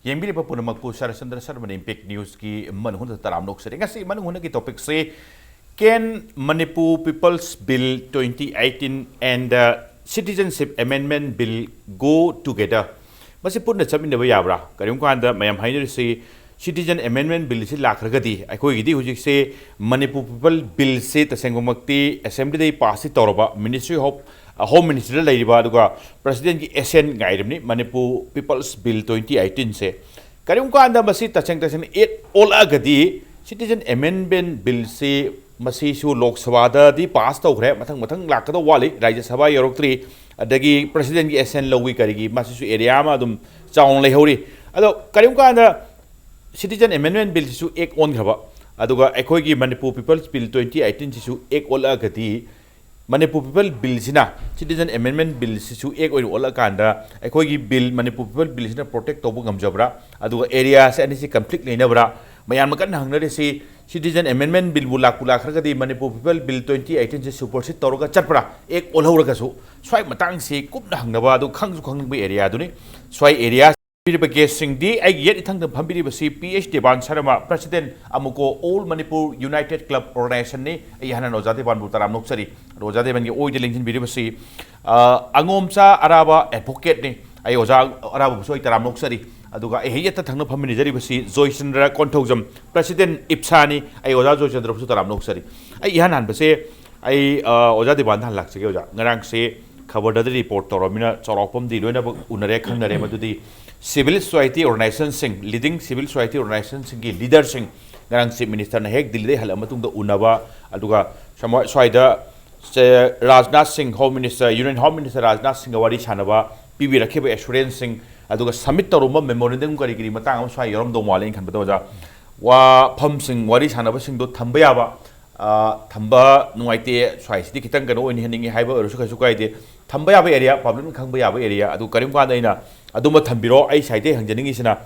Yembiriba Punamakpu Sharatchandra Sarmani Impact News ki Manung Taram Noksari ngasi Manung ki topic say can Manipur People's Bill 2018 and the Citizenship Amendment Bill go together? Masi pun na chamin na bayabra. Karyong ko anda mayam hainer si Citizen Amendment Bill si lakragadi. Ako gidi hujik se Manipur People Bill se tasengumagti Assembly day pass it toroba Ministry of Home Minister laiba duga President ki SN ngairmni Manipur People's Bill 2018 se karyong ko anda masi taseng 8 all agadi Citizen Amendment Bill se masi su Lok Sabha da di pass tawre mathang lakada wali Rajya Sabha yorokri adagi President ki SN lawi karigi masi su area ma dum chaung leihori ado karyong ko anda Citizen Amendment Bill su ek on khaba aduga ekoi ki Manipur People's Bill 2018 su ek all agadi Manipur People Bill sina Citizen Amendment Bill sisu ek oil ola kanda ekoi bill Manipur People Bill sina protect tobu ngamjabra adu area se ani si conflict leina bra mayan makan hangnare si Citizen Amendment Bill bulak khagadi Manipur People Bill 2018 se supersede toroga chatpra ek olhora ka su swai matang si kupna hangnaba adu khangsu khangbi area duni swai area Sing di ay yet itang pambiri basi PhD Deban Sharma President AMUCO All Manipur United Club Organization ni ayahanan Deban Butaram Noksari Deban ki oy dilingin biri basi Angomcha Araba advocate ni ay Araba so itaram Noksari aduga ayeta thangna pambiri jari basi Joychandra Konthoujam President IPSA ni ay Joychandra Konthoujam Noksari ay ayahanan basi ay Deban han laksige ngarang se khabar da report toromina chorokpom di loina unare khangnare madudi Civil Society Organizations leading Civil Society Organizations ki leaders ngarang Chief Minister na hek Delhi hala matung da unaba aduga swaida Rajnath Singh Home Minister Union Home Minister Rajnath Singh wari chanaba PB rakhiba assurance aduga summit toruma memorandum kari kiri matang swai yorom do male khan bata wa pham sing wari chanaba sing do thambaya ba thamba nuaite swai sidi kitang kano oni haningi haiba orusu khasu kaide thambaya ba area problem khangba ba area adu karim ka daina aduma thambiro ai saite hangjaningi sina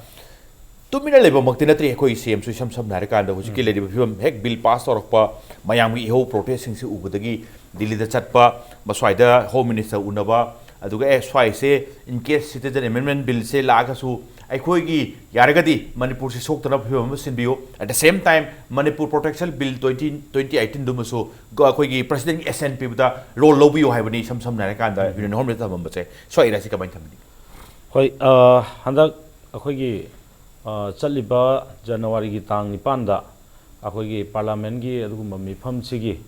tumina leba makti natri khoi sem su sam nare kan da hujiki ledi phim hek bill pass torokpa mayam gi ho protesting se ubudagi Delhi da chatpa maswaida home minister unaba aduga swai se in case Citizen Amendment Bill se laga su ai khoi gi yaragadi Manipur se sok tara phim sinbio at the same time Manipur Protection Bill 2018 dumaso go khoi gi President SNP da role lobio haibani sam nare kan da union home minister bambache swai ra si kamai thamni hoi handak akhoi gi chaliba January gi tang nipan da akhoi gi parliament gi adugumba mifam sigi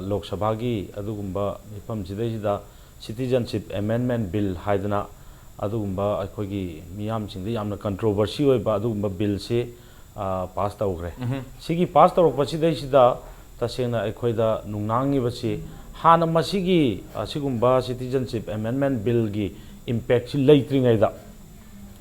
Lok Sabha gi adugumba mifam sidai da Citizenship Amendment Bill haidana adugumba akhoi gi miyam singdi yamna controversy oi ba adugumba bill se pass tawgre sigi pass tawrok pasidai sida tasena akhoi da nungnangi basi hana masigi asigumba Citizenship Amendment Bill gi impact si leitringai da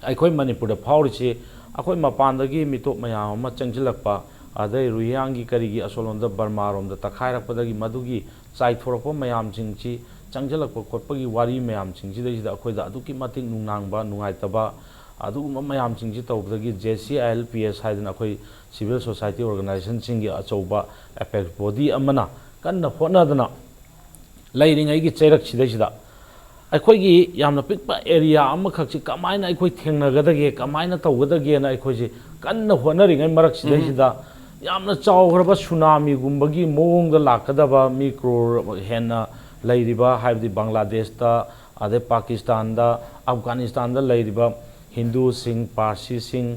akhoi Manipur da phawri akhoi mapandagi mitop mayam ma changjilakpa adai ruyangi karigi asolonda Burma rom da takhairakpadagi madugi chai thorakpa mayam chingchi changjilakpa khotpagi wari mayam chingchi da akhoi da aduki matik nungnangba nungaitaba adu mayam chingchi tawdagi JCILPS haidana akhoi Civil Society Organization chingi achauba apex body amana kanna honadana leiringai gi chairak sidai अखोई यामना पिकपा area अमखक्सी कमायना अखोई थेंगनगदगे कमायना तौगदगे ना अखोई कन्ना होनरिङै मरक्सिदैसिदा यामना चावग्रबा tsunami गुम्बगी मोंगदा लाकदबा मी क्रोर हेना लैरिबा हाइबदि बांग्लादेशता आदे पाकिस्तानदा अफगानिस्तानदा लैरिबा हिंदू सिंह पारसी सिंह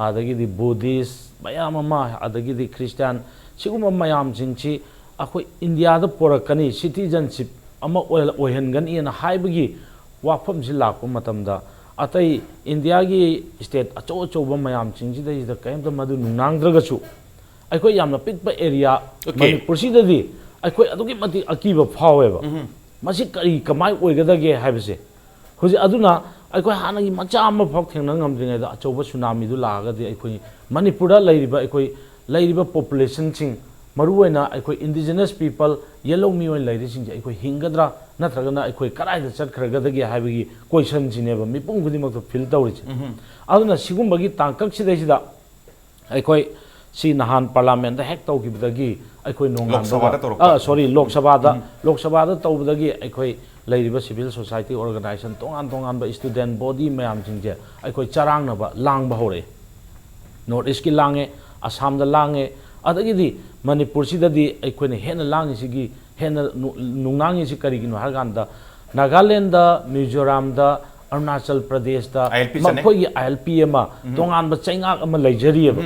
आदगिदि बुद्धिस्ट मयामा आदगिदि क्रिश्चियन सिगुम मयाम सिंगची अखोई इंडियादा पोरकनी citizenship ama oihangan ina haibagi wafam si lakpa matamda atai India gi state acho mayam chingji da kaimta madu nunangdraga chu aikoi yamna pikpa area Manipur si dadi aikoi adugi mati akiba phaweba masi kari kamai oigadage haibase hoji aduna aikoi hanagi macha ama phak thengna ngamdringa da acho tsunami du lagadi aikoi Manipur da lairiba population ching maruena aikoi indigenous people yellow mi oin lairi sing aikoi hingadra natragana aikoi karai da chatkhragadagi haibagi question jineba mipung gudi mak to fill tawri aduna sigumbagi tangkak sidai sida aikoi si nahan parliament da hek tau ki bidagi aikoi nongan sorry Lok Sabha da tau bidagi aikoi leiriba civil society organization tongan ba student body mayam jingje aikoi charang na ba lang ba hore North East ki lange Assam da lange adagi di Manipur si da di aikoi ne hen lang si gi hen nungang si kari gi no hargan da Nagaland da Mizoram da Arunachal Pradesh da makoi ILP ma tongan ba chaingak ama leijari ba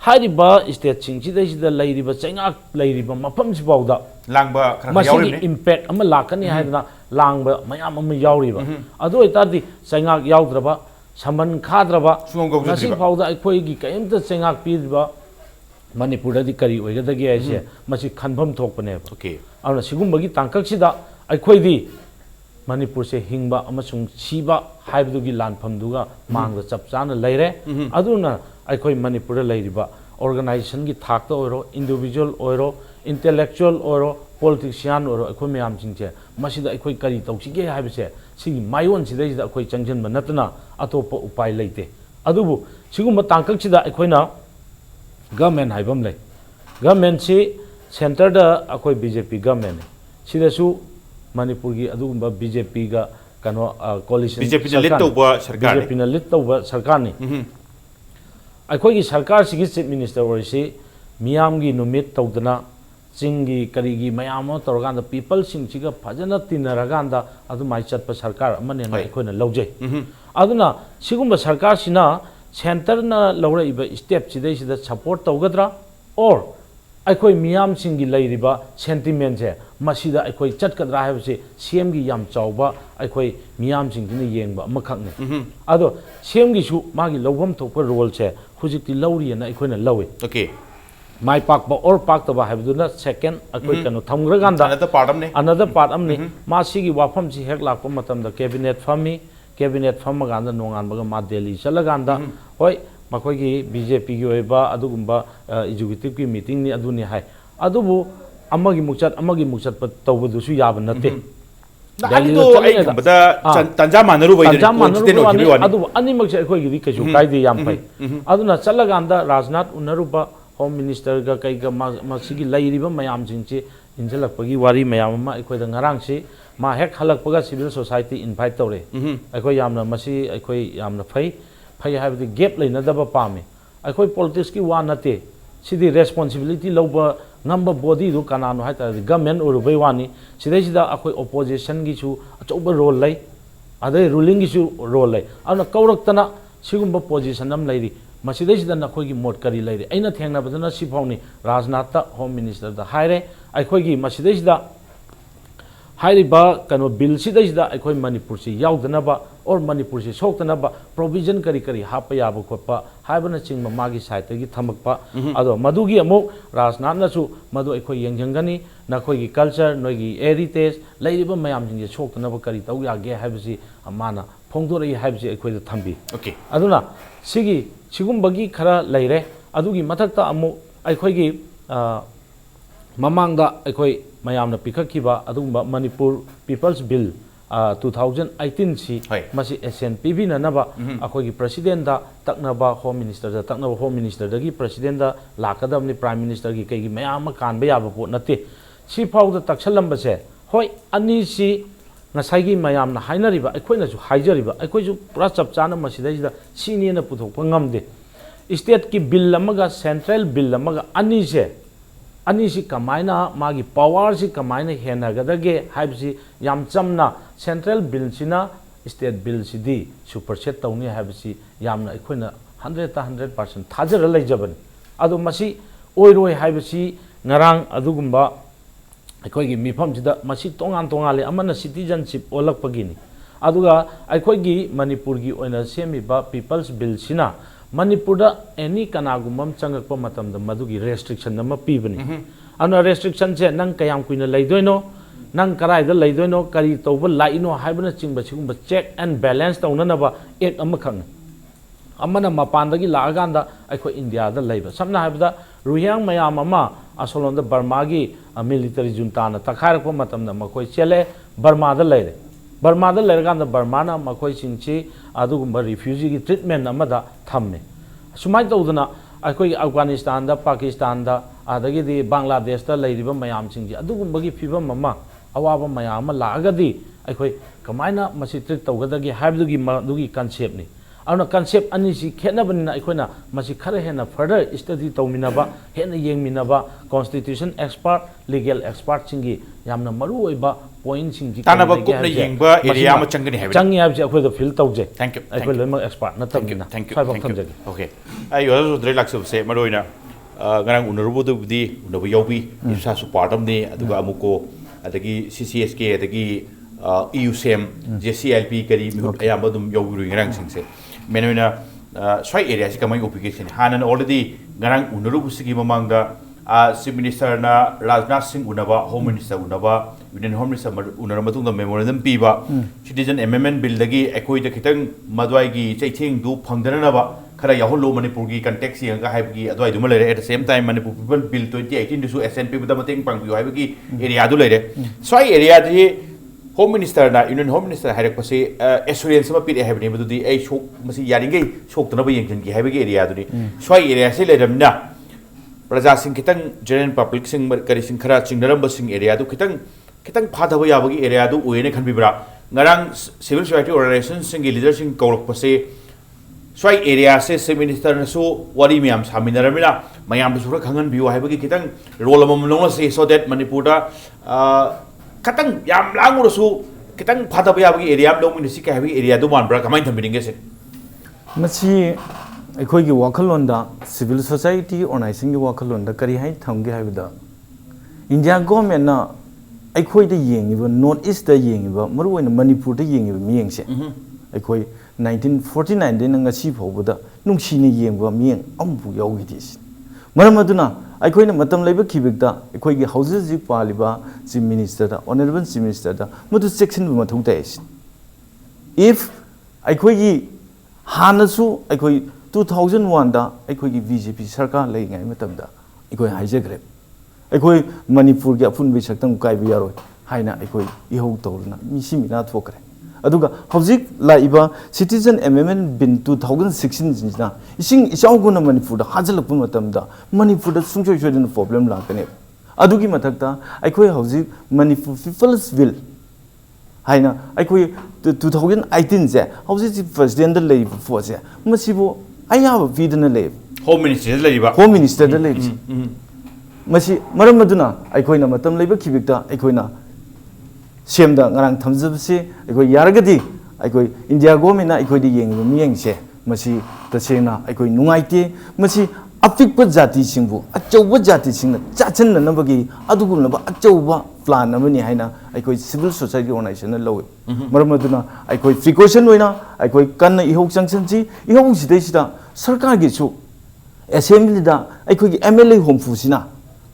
Hariba state singchida leiriba chaingak leiriba mafam si bawda langba masigi impact ama lakani haidna langba mayam ama yauriba adu itadi chaingak yaudraba saman khadraba ngasi fawda aikoi gi kaimta chaingak pidba Manipur da di kari oigadagi aise masi khanbam thokpane okay ana sigumbagi tangkak sida aikoi di Manipur se hingba amasung siba haibdugi lanphamduga mangda chapchana leire aduna aikoi Manipur da leiriba organization gi thakta oiro individual oiro intellectual oiro politician oiro aikoi mayam singche masida aikoi kari tawchige haibse sigi mayon sidai da aikoi changjanba natna atopa upai leite adubu sigumba tangkak sida aikoina government haibam lei government si center da aikoi BJP government sidasu Manipur gi adugumba BJP ga kano coalition BJP na lead tawba sarkar BJP na lead tawba sarkar ni aikoi gi sarkar sigi chief minister orisi miyam gi numit tawdana chingi karigi mayam tawraganda people sing chiga phajana tinaraganda adu mai chatpa sarkar amane na aikoi na lawjai aduna sigumba sarkar sina center na lawra iba step chidai sida support tawgadra or aikoi miyam singi leiriba sentiment je masida aikoi chatkadra haibse CM gi yam chawba aikoi miyam singini yengba makhakne ado CM gi su magi lawbam thokpa role che hujikti lawri na aikoi na lawi okay mai pak ba or pak ta ba haibduna second aikoi kanu thamgra ganda another part amni ma sigi wafam si hek lakpa matam da cabinet famaganda nongan baga ma Delhi chalaganda hoi makoi gi BJP gi oiba adugumba executive ki meeting ni aduni hai adubu amagi muchat pat tawbu su yaba nate ado ai bada tanja manaru bai adu ani mak se khoi gi kaju kai de yam pai aduna chalaganda Rajnath unaruba home minister ga kai ga masigi lairiba mayam jingchi injalakpagi wari mayam ma ekhoi da ngarang si ma hek halakpaga civil society invite tawre ekhoi yamna masi ekhoi yamna phai haibdi gap leinadaba pame aikoi politics ki wa nate sidi responsibility loba ngamba body du kanano haita government urubai wani sidai sida akoi opposition gi chu achoba role lai adai ruling gi chu role lai ana kauraktana sigumba position am lairi masidai sida nakoi gi mot kari lairi aina thengna badana sifawni Rajnath ta home minister da haire aikoi gi masidai sida hairiba kano bill sidai sida aikoi Manipur si yaudana or Manipur si soktanaba provision kari hapa yaba khotpa haibana chingma magi site gi thamakpa ado madugi amuk Rajnath na chu madu aikoi yengjangani nakoi gi culture noi gi heritage leiriba mayam jing soktanaba kari tau ya ge haibasi amana phongdorei haibasi aikoi da thambi okay aduna sigi sigumbagi khara leire adugi mathakta amuk aikoi gi mamangda aikoi mayamna pikhakiba adugumba Manipur People's Bill 2018 si masi SNPB na naba akoi gi president da taknaba home minister dagi president da lakadamni prime minister gi kai gi mayam kan ba yaba pot nate si phau da taksalamba se hoi ani si ngasai gi mayam na hainariba aikoi na ju haijariba aikoi ju pura chapchana masi da sini na puthok ngamde state ki bill lamaga central bill lamaga ani si kamaina magi power si kamaina hena gadage haibsi yam chamna central bill sina state bill si di superset tawni haibsi yamna ikoina 100% thajara leijabani adu masi oiroi haibsi ngarang adugumba aikoi gi mifam sida masi tongan le amana citizenship olakpagini aduga aikoi gi Manipur gi oina semiba people's bill sina Manipur da any kanagumam changakpa matamda madugi restriction nama pibani ana restriction che nang kayam kuina leidoino nang karai da leidoino kari tawba laino haibana chingba sigumba check and balance tawnanaba ek amakhang amana mapandagi laaganda aikoi India da leiba samna haibda ruyang mayam ama asolonda Burma gi military junta na takharakpa matamda makoi chele Burma da leire Burma da lerganda Burma na makoi singchi adugumba refugee gi treatment amada thamme sumai tawdana ꯑꯩꯈꯣꯏꯒꯤ ꯑꯐꯒꯥꯅꯤꯁꯇꯥꯟꯗ ꯄꯥꯀꯤꯁꯇꯥꯟꯗ ꯑꯗꯒꯤꯗꯤ ꯕꯪꯒ꯭ꯂꯥꯗꯦꯁꯇ ꯂꯩꯔꯤꯕ ꯃꯌꯥꯝꯁꯤꯡꯁꯤ ꯑꯗꯨꯒꯨꯝꯕꯒꯤ ꯐꯤꯕꯝ ꯑꯃ ꯑꯋꯥꯕ ꯃꯌꯥꯝ ꯑꯃ ꯂꯥꯛꯑꯒꯗꯤ ꯑꯩꯈꯣꯏ ꯀꯃꯥꯏꯅ ꯃꯁꯤ ꯇ꯭ꯔꯤꯠ ꯇꯧꯒꯗꯒꯦ ꯍꯥꯏꯕꯗꯨꯒꯤ ꯃꯗꯨꯒꯤ ꯀꯟꯁꯦꯞꯅꯤ ꯑꯗꯨꯅ ꯀꯟꯁꯦꯞ ꯑꯅꯤꯁꯤ ꯈꯦꯠꯅꯕꯅꯤꯅ ꯑꯩꯈꯣꯏꯅ ꯃꯁꯤ ꯈꯔ ꯍꯦꯟꯅ ꯐꯔꯗꯔ ꯁ꯭ꯇꯗꯤ ꯇꯧꯃꯤꯟꯅꯕ ꯍꯦꯟꯅ ꯌꯦꯡꯃꯤꯟꯅꯕ ꯀꯣꯟꯁꯇꯤꯇ꯭ꯌꯨꯁꯟ ꯑꯦꯛꯁꯄꯥꯔꯠ ꯂꯤꯒꯦꯜ ꯑꯦꯛꯁꯄꯥꯔꯠꯁꯤꯡꯒꯤ ꯌꯥꯝꯅ ꯃꯔꯨꯑꯣꯏꯕ ꯄꯣꯏꯟꯠꯁꯤꯡꯁꯤ ꯇꯥꯟꯅꯕ ꯀꯨꯞꯅ ꯌꯦꯡꯕ ꯑꯦꯔꯤꯌꯥ ꯑꯃ ꯆꯪꯒꯅꯤ ꯍꯥꯏꯕꯅꯤ ꯆꯪꯉꯤ ꯍꯥꯏꯕꯁꯤ ꯑꯩꯈꯣꯏꯗ ꯐꯤꯜ ꯇꯧꯖꯩ ꯊꯦꯡꯛ ꯌꯨ ꯑꯩꯈꯣꯏ ꯂꯣꯏꯅꯃꯛ ꯑꯦꯛꯁꯄꯥꯔꯠ ꯅꯠꯇꯕꯅꯤꯅ ꯁ꯭ꯋꯥꯏꯐꯥꯎ ꯊꯝꯖꯒꯦ ꯑꯣꯀꯦ ꯑꯩ ꯌꯣꯖꯥꯆꯟꯗ꯭ꯔ ꯂꯥꯛꯆꯕꯁꯦ ꯃꯔꯨꯑꯣꯏꯅ ꯉꯔꯥꯡ ꯎꯅꯔꯨꯕꯗꯨꯕꯨꯗꯤ ꯎꯅꯕ ꯌꯥꯎꯕꯤ ꯏꯞꯁꯥꯁꯨ ꯄꯥꯔꯠ ꯑꯃꯅꯤ ꯑꯗꯨꯒ ꯑꯃꯨꯀꯣ ꯑꯗꯒꯤ CCSK ꯑꯗꯒꯤ EUSEM JCLP ꯀꯔꯤ ꯃꯤꯍꯨꯠ ꯑꯌꯥꯝꯕ ꯑꯗꯨꯝ ꯌꯧꯕꯤꯔꯨꯏ ꯉꯔꯥꯡꯁꯤꯡꯁꯦ ꯃꯦꯟ ꯑꯣꯏꯅ ꯁ꯭ꯋꯥꯏ ꯑꯦꯔꯤꯌꯥꯁꯤ ꯀꯃꯥꯏꯅ ꯑꯣꯄꯤꯒꯦꯁꯤꯅꯤ ꯍꯥꯟꯅ ꯑꯣꯜꯔꯦꯗꯤ ꯉꯔꯥꯡ ꯎꯅꯔꯨꯕꯁꯤꯒꯤ ꯃꯃꯥꯡꯗ ꯆꯤꯐ ꯃꯤꯅꯤꯁꯇꯔꯅ ꯔꯥꯖꯅꯥꯊ ꯁꯤꯡ ꯎꯅꯕ ꯍꯣꯝ ꯃꯤꯅꯤꯁꯇꯔ ꯎꯅꯕ ꯌꯨꯅꯤꯌꯟ ꯍꯣꯝ ꯃꯤꯅꯤꯁꯇꯔ ꯎꯅꯔꯕ ꯃꯇꯨꯡꯗ ꯃꯦꯃꯣꯔꯦꯟꯗꯝ ꯄꯤꯕ ꯁꯤꯇꯤꯖꯟ ꯑꯦꯃꯦꯟꯃꯦꯟ ꯕꯤꯜꯗꯒꯤ ꯑꯩꯈꯣꯏꯗ ꯈꯤꯇꯪ ꯃꯗꯨꯋꯥꯏꯒꯤ ꯆꯩꯊꯦꯡꯗꯨ ꯐꯪꯗꯅꯕ ꯈꯔ ꯌꯥꯎꯍꯜꯂꯨ ꯃꯅꯤꯄꯨꯔꯒꯤ ꯀꯟꯇꯦꯛꯁ ꯌꯦꯡꯉꯒ ꯍꯥꯏꯕꯒꯤ ꯑꯗꯨꯋꯥꯏꯗꯨꯃ ꯂꯩꯔꯦ at the same time Manipur people bill 2018ꯗꯨꯁꯨ ꯑꯦꯁꯦꯟ ꯄꯤꯕꯗ ꯃꯇꯦꯡ ꯄꯥꯡꯕꯤꯌꯨ ꯍꯥꯏꯕꯒꯤ ꯑꯦꯔꯤꯌꯥꯗꯨ ꯂꯩꯔꯦ ꯁ꯭ꯋꯥꯏ ꯑꯦꯔꯤꯌꯥꯗꯤ ꯍꯣꯝ ꯃꯤꯅꯤꯁꯇꯔꯅ ꯌꯨꯅꯤꯌꯟ ꯍꯣꯝ ꯃꯤꯅꯤꯁꯇꯔ ꯍꯥꯏꯔꯛꯄꯁꯤ ꯑꯦꯁꯨꯔꯦꯟꯁ ꯑꯃ ꯄꯤꯔꯛꯑꯦ ꯍꯥꯏꯕꯅꯤ ꯃꯗꯨꯗꯤ ꯑꯩ ꯃꯁꯤ ꯌꯥꯔꯤꯉꯩ ꯁꯣꯛꯇꯅꯕ ꯌꯦꯡꯁꯤꯟꯒꯦ ꯍꯥꯏꯕꯒꯤ ꯑꯦꯔꯤꯌꯥꯗꯨꯅꯤ ꯁ꯭ꯋꯥꯏ ꯑꯦꯔꯤꯌꯥꯁꯤ ꯂꯩꯔꯕꯅꯤना ꯄ꯭ꯔꯖꯥꯁꯤꯡ ꯈꯤꯇꯪ ꯖꯦꯅꯔꯦꯜ ꯄꯕ꯭ꯂꯤꯛꯁꯤꯡ ꯀꯔꯤꯁꯤꯡ ꯈꯔ ꯆꯤꯡꯅꯔꯝꯕꯁꯤꯡ ꯑꯦꯔꯤꯌꯥꯗꯨ ꯈꯤꯇꯪ ꯐꯥꯊꯕ ꯌꯥꯕꯒꯤ ꯑꯦꯔꯤꯌꯥꯗꯨ ꯑꯣꯏꯌꯦꯅ ꯈꯟꯕꯤꯕ꯭ꯔꯥ ꯉꯔꯥꯡ ꯁꯤꯚꯤꯜ ꯁꯣꯁꯥꯏꯇꯤ ꯑꯣꯔꯒꯅꯥꯏꯖꯦꯁꯟꯁꯤꯡꯒꯤ ꯂꯤꯗꯔꯁꯤꯡ ꯀꯧꯔꯛꯄꯁꯦ ꯁ꯭ꯋꯥꯏ ꯑꯦꯔꯤꯌꯥꯁꯦ ꯆꯤꯐ ꯃꯤꯅꯤꯁꯇꯔꯅꯁꯨ ꯋꯥꯔꯤ ꯃꯌꯥꯝ ꯁꯥꯃꯤꯟꯅꯔꯕꯅꯤꯅ ꯃꯌꯥꯝꯗꯁꯨ ꯈꯔ ꯈꯪꯍꯟꯕꯤꯌꯨ ꯍꯥꯏꯕꯒꯤ ꯈꯤꯇꯪ ꯔꯣꯜ ꯑꯃꯃꯝ ꯂꯧꯅꯁꯤ ꯁꯣ ꯗꯦꯠ ꯃꯅꯤꯄꯨꯔꯗ ꯈꯤꯇꯪ ꯌꯥꯝ ꯂꯥꯡꯉꯨꯔꯁꯨ ꯈꯤꯇꯪ ꯐꯥꯊꯕ ꯌꯥꯕꯒꯤ ꯑꯦꯔꯤꯌꯥ ꯑꯃ ꯂꯧꯃꯤꯟꯅꯁꯤ ꯀꯩ ꯍꯥꯏꯕꯒꯤ ꯑꯦꯔꯤꯌꯥꯗꯨ ꯃꯥꯟꯕ꯭ꯔꯥ ꯀꯃꯥꯏꯅ ꯊꯝꯕꯤꯅꯤꯡꯒꯦ ꯁꯦ ꯃꯁꯤ ꯑꯩꯈꯣꯏꯒꯤ ꯋꯥꯈꯜꯂꯣꯟꯗ ꯁꯤꯚꯤꯜ ꯁꯣꯁꯥꯏꯇꯤ ꯑꯣꯔꯒꯅꯥꯏꯖꯦꯁꯟꯒꯤ ꯋꯥꯈꯜꯂꯣꯟꯗ ꯀꯔꯤ ꯍꯥꯏꯅ ꯊꯝꯒꯦ ꯍꯥꯏꯕꯗ ꯏꯟꯗꯤꯌꯥ ꯒꯣꯔꯃꯦꯟꯅ ꯑꯩꯈꯣꯏꯗ ꯌꯦꯡꯉꯤꯕ ꯅꯣꯔꯠ ꯏꯁꯇ ꯌꯦꯡꯉꯤꯕ ꯃꯔꯨꯑꯣꯏꯅ ꯃꯅꯤꯄꯨꯔꯗ ꯌꯦꯡꯉꯤꯕ ꯃꯤꯠꯌꯦꯡꯁꯦ ꯑꯩꯈꯣꯏ 1949ꯗꯩꯅ ꯉꯁꯤ ꯐꯥꯎꯕꯗ ꯅꯨꯡꯁꯤꯅ ꯌꯦꯡꯕ ꯃꯤꯠꯌꯦꯡ ꯑꯃꯐꯥꯎ ꯌꯥꯎꯈꯤꯗꯦ ꯃꯔꯝ ꯑꯗꯨꯅ ꯑꯩꯈꯣꯏꯅ ꯃꯇꯝ ꯂꯩꯕ ꯈꯤꯕꯗ ꯑꯩꯈꯣꯏꯒꯤ ꯍꯧꯖꯤꯛ ꯍꯧꯖꯤꯛ ꯄꯥꯜꯂꯤꯕ ꯆꯤꯐ ꯃꯤꯅꯤꯁꯇꯔꯗ ꯑꯣꯅꯔꯦꯕꯜ ꯆꯤꯐ ꯃꯤꯅꯤꯁꯇꯔꯗ ꯃꯗꯨ ꯆꯦꯛꯁꯤꯟꯕ ꯃꯊꯧ ꯇꯥꯏ ꯏꯐ ꯑꯩꯈꯣꯏꯒꯤ ꯍꯥꯟꯅꯁꯨ ꯑꯩꯈꯣꯏ 2001ꯗ ꯑꯩꯈꯣꯏꯒꯤ BJP ꯁꯔꯀꯥꯔ ꯂꯩꯔꯤꯉꯩ ꯃꯇꯝꯗ ꯑꯩꯈꯣꯏ ꯍꯥꯏꯖꯈ꯭ꯔꯦ ꯑꯩꯈꯣꯏ ꯃꯅꯤꯄꯨꯔꯒꯤ ꯑꯄꯨꯟꯕꯒꯤ ꯁꯛꯇꯝ ꯀꯥꯏꯕ ꯌꯥꯔꯣꯏ ꯍꯥꯏꯅ ꯑꯩꯈꯣꯏ ꯏꯍꯧ ꯇꯧꯗꯨꯅ ꯃꯤꯁꯤ ꯃꯤꯅꯥ ꯊꯣꯛꯈ꯭ꯔꯦ ꯑꯗꯨꯒ ꯍꯧꯖꯤꯛ ꯂꯥꯛꯏꯕ ꯁꯤꯇꯤꯖꯟ ꯑꯦꯃꯦꯟꯃꯦꯟ ꯕꯤꯜ 2016ꯁꯤꯅ ꯏꯁꯤꯡ ꯏꯆꯥꯎꯒꯨꯝꯅ ꯃꯅꯤꯄꯨꯔꯗ ꯍꯥꯖꯤꯜꯂꯛꯄ ꯃꯇꯝꯗ ꯃꯅꯤꯄꯨꯔꯗ ꯁꯨꯡꯁꯣꯏ ꯁꯣꯏꯗꯅ ꯄ꯭ꯔꯣꯕ꯭ꯂꯦꯝ ꯂꯥꯛꯀꯅꯤ ꯑꯗꯨꯒꯤ ꯃꯊꯛꯇ ꯑꯩꯈꯣꯏ ꯍꯧꯖꯤꯛ ꯃꯅꯤꯄꯨꯔ ꯄꯤꯄꯜꯁ ꯕꯤꯜ ꯍꯥꯏꯅ ꯑꯩꯈꯣই 2018ꯁꯦ ꯍꯧꯖꯤꯛ ꯄ꯭ꯔꯦꯁꯤꯗꯦꯟꯠꯗ ꯂꯩꯔꯤꯕ ꯄꯣꯠꯁꯦ ꯃꯁꯤꯕꯨ ꯑꯌꯥꯕ ꯄꯤꯗꯅ ꯂꯩ ꯍꯣꯝ ꯃꯤꯅꯤꯁꯇꯔꯗ ꯂꯩꯔꯤꯕ ꯍꯣꯝ ꯃꯤꯅꯤꯁꯇꯔꯗ ꯂꯩꯔꯤꯁꯦ ꯃꯁꯤ ꯃꯔꯝ ꯑꯗꯨꯅ ꯑꯩꯈꯣꯏꯅ ꯃꯇꯝ ꯂꯩꯕ ꯈꯤꯕꯤꯛꯇ ꯑꯩꯈꯣꯏꯅ ꯁꯦꯝꯗ ꯉꯔꯥꯡ ꯊꯝꯖꯕꯁꯤ ꯑꯩꯈꯣꯏ ꯌꯥꯔꯒꯗꯤ ꯑꯩꯈꯣꯏ ꯏꯟꯗꯤꯌꯥ ꯒꯣꯔꯃꯦꯟꯠꯅ ꯑꯩꯈꯣꯏꯗ ꯌꯦꯡꯉꯤꯕ ꯃꯤꯠꯌꯦꯡꯁꯦ ꯃꯁꯤ ꯇꯁꯦꯡꯅ ꯑꯩꯈꯣꯏ ꯅꯨꯡꯉꯥꯏꯇꯦ ꯃꯁꯤ ꯑꯄꯤꯛꯄ ꯖꯥꯇꯤꯁꯤꯡꯕꯨ ꯑꯆꯧꯕ ꯖꯥꯇꯤꯁꯤꯡꯅ ꯆꯥꯁꯤꯟꯅꯅꯕꯒꯤ ꯑꯗꯨꯒꯨꯝꯂꯕ ꯑꯆꯧꯕ ꯄ꯭ꯂꯥꯟ ꯑꯃꯅꯤ ꯍꯥꯏꯅ ꯑꯩꯈꯣꯏ ꯁꯤꯚꯤꯜ ꯁꯣꯁꯥꯏꯇꯤ ꯑꯣꯔꯒꯅꯥꯏꯖꯦꯁꯟꯅ ꯂꯧꯏ ꯃꯔꯝ ꯑꯗꯨꯅ ꯑꯩꯈꯣꯏ ꯄ꯭ꯔꯤꯀꯣꯁꯟ ꯑꯣꯏꯅ ꯑꯩꯈꯣꯏ ꯀꯟꯅ ꯏꯍꯧ ꯆꯪꯁꯤꯟꯁꯤ ꯏꯍꯧꯁꯤꯗꯩꯁꯤꯗ ꯁꯔꯀꯥꯔꯒꯤꯁꯨ ꯑꯦꯁꯦꯝꯕ꯭ꯂꯤꯗ ꯑꯩꯈꯣꯏꯒꯤ MLA ꯍꯣꯝꯐꯨꯁꯤꯅ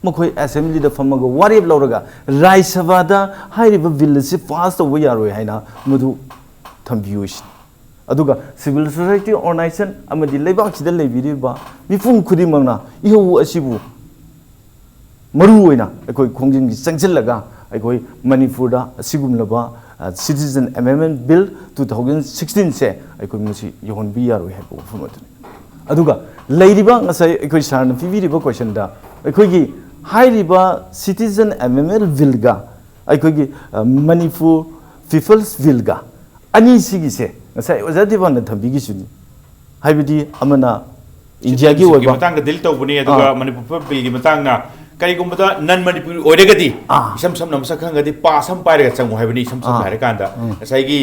ꯃꯈꯣꯏ ꯑꯦꯁꯦꯝꯕ꯭ꯂꯤꯗ ꯐꯝꯃꯒ ꯋꯥꯔꯦꯞ ꯂꯧꯔꯒ ꯔꯥꯖ꯭ꯌ ꯁꯚꯥꯗ ꯍꯥꯏꯔꯤꯕ ꯕꯤꯜ ꯑꯁꯤ ꯄꯥꯁ ꯇꯧꯕ ꯌꯥꯔꯣꯏ ꯍꯥꯏꯅ ꯃꯗꯨ ꯊꯝꯕꯤꯌꯨ ꯑꯗꯨꯒ ꯁꯤꯚꯤꯜ ꯁꯣꯁꯥꯏꯇꯤ ꯑꯣꯔꯒꯅꯥꯏꯖꯦꯁꯟ ꯑꯃꯗꯤ ꯂꯩꯕꯥꯛꯁꯤꯗ ꯂꯩꯕꯤꯔꯤꯕ ꯃꯤꯄꯨꯝ ꯈꯨꯗꯤꯡꯃꯛꯅ ꯏꯍꯧ ꯑꯁꯤꯕꯨ ꯃꯔꯨꯑꯣꯏꯅ ꯑꯩꯈꯣꯏ ꯈꯣꯡꯖꯪꯒꯤ ꯆꯪꯁꯤꯜꯂꯒ ꯑꯩꯈꯣꯏ ꯃꯅꯤꯄꯨꯔꯗ ꯑꯁꯤꯒꯨꯝꯂꯕ ꯁꯤꯇꯤꯖꯟ ꯑꯦꯃꯦꯟꯃꯦꯟ ꯕꯤꯜ 2016ꯁꯦ ꯑꯩꯈꯣꯏ ꯃꯁꯤ ꯌꯧꯍꯟꯕꯤ ꯌꯥꯔꯣꯏ ꯍꯥꯏꯕ ꯋꯥꯐꯝ ꯑꯗꯨꯅꯤ ꯑꯗꯨꯒ ꯂꯩꯔꯤꯕ ꯉꯁꯥꯏ ꯑꯩꯈꯣꯏ ꯁꯥꯔꯅ ꯄꯤꯕꯤꯔꯤꯕ ꯀ꯭ꯋꯦꯁꯟꯗ ꯑꯩꯈꯣꯏꯒꯤ ꯍꯥꯏꯔꯤꯕ ꯁꯤꯇꯤꯖꯟ ꯑꯦꯃꯦꯟꯃꯦꯟ ꯕꯤꯜꯒ ꯑꯩꯈꯣꯏꯒꯤ ꯃꯅꯤꯄꯨꯔ ꯄꯤꯄꯜꯁ ꯕꯤꯜꯒ ꯑꯅꯤꯁꯤꯒꯤꯁꯦ ꯉꯁꯥꯏ ꯑꯣꯖꯥ ꯗꯦꯕꯥꯟꯅ ꯊꯝꯕꯤꯒꯤꯁꯨꯅꯤ ꯍꯥꯏꯕꯗꯤ ꯑꯃꯅ ꯏꯟꯗꯤꯌꯥꯒꯤ ꯑꯣꯏꯕ ꯃꯇꯥꯡꯗ ꯗꯤꯜ ꯇꯧꯕꯅꯤ ꯑꯗꯨꯒ ꯃꯅꯤꯄꯨꯔ ꯕꯤꯜꯒꯤ ꯃꯇꯥꯡꯅ ꯀꯔꯤꯒꯨꯝꯕꯗ ꯅꯟ ꯃꯅꯤꯄꯨꯔꯤ ꯑꯣꯏꯔꯒꯗꯤ ꯏꯁꯝ ꯁꯝꯅ ꯃꯁꯛ ꯈꯪꯉꯒꯗꯤ ꯄꯥꯁ ꯑꯃ ꯄꯥꯏꯔꯒ ꯆꯪꯉꯨ ꯍꯥꯏꯕꯅꯤ ꯏꯁꯝ ꯁꯝꯅ ꯍꯥꯏꯔꯀꯥꯟꯗ ꯉꯁꯥꯏꯒꯤ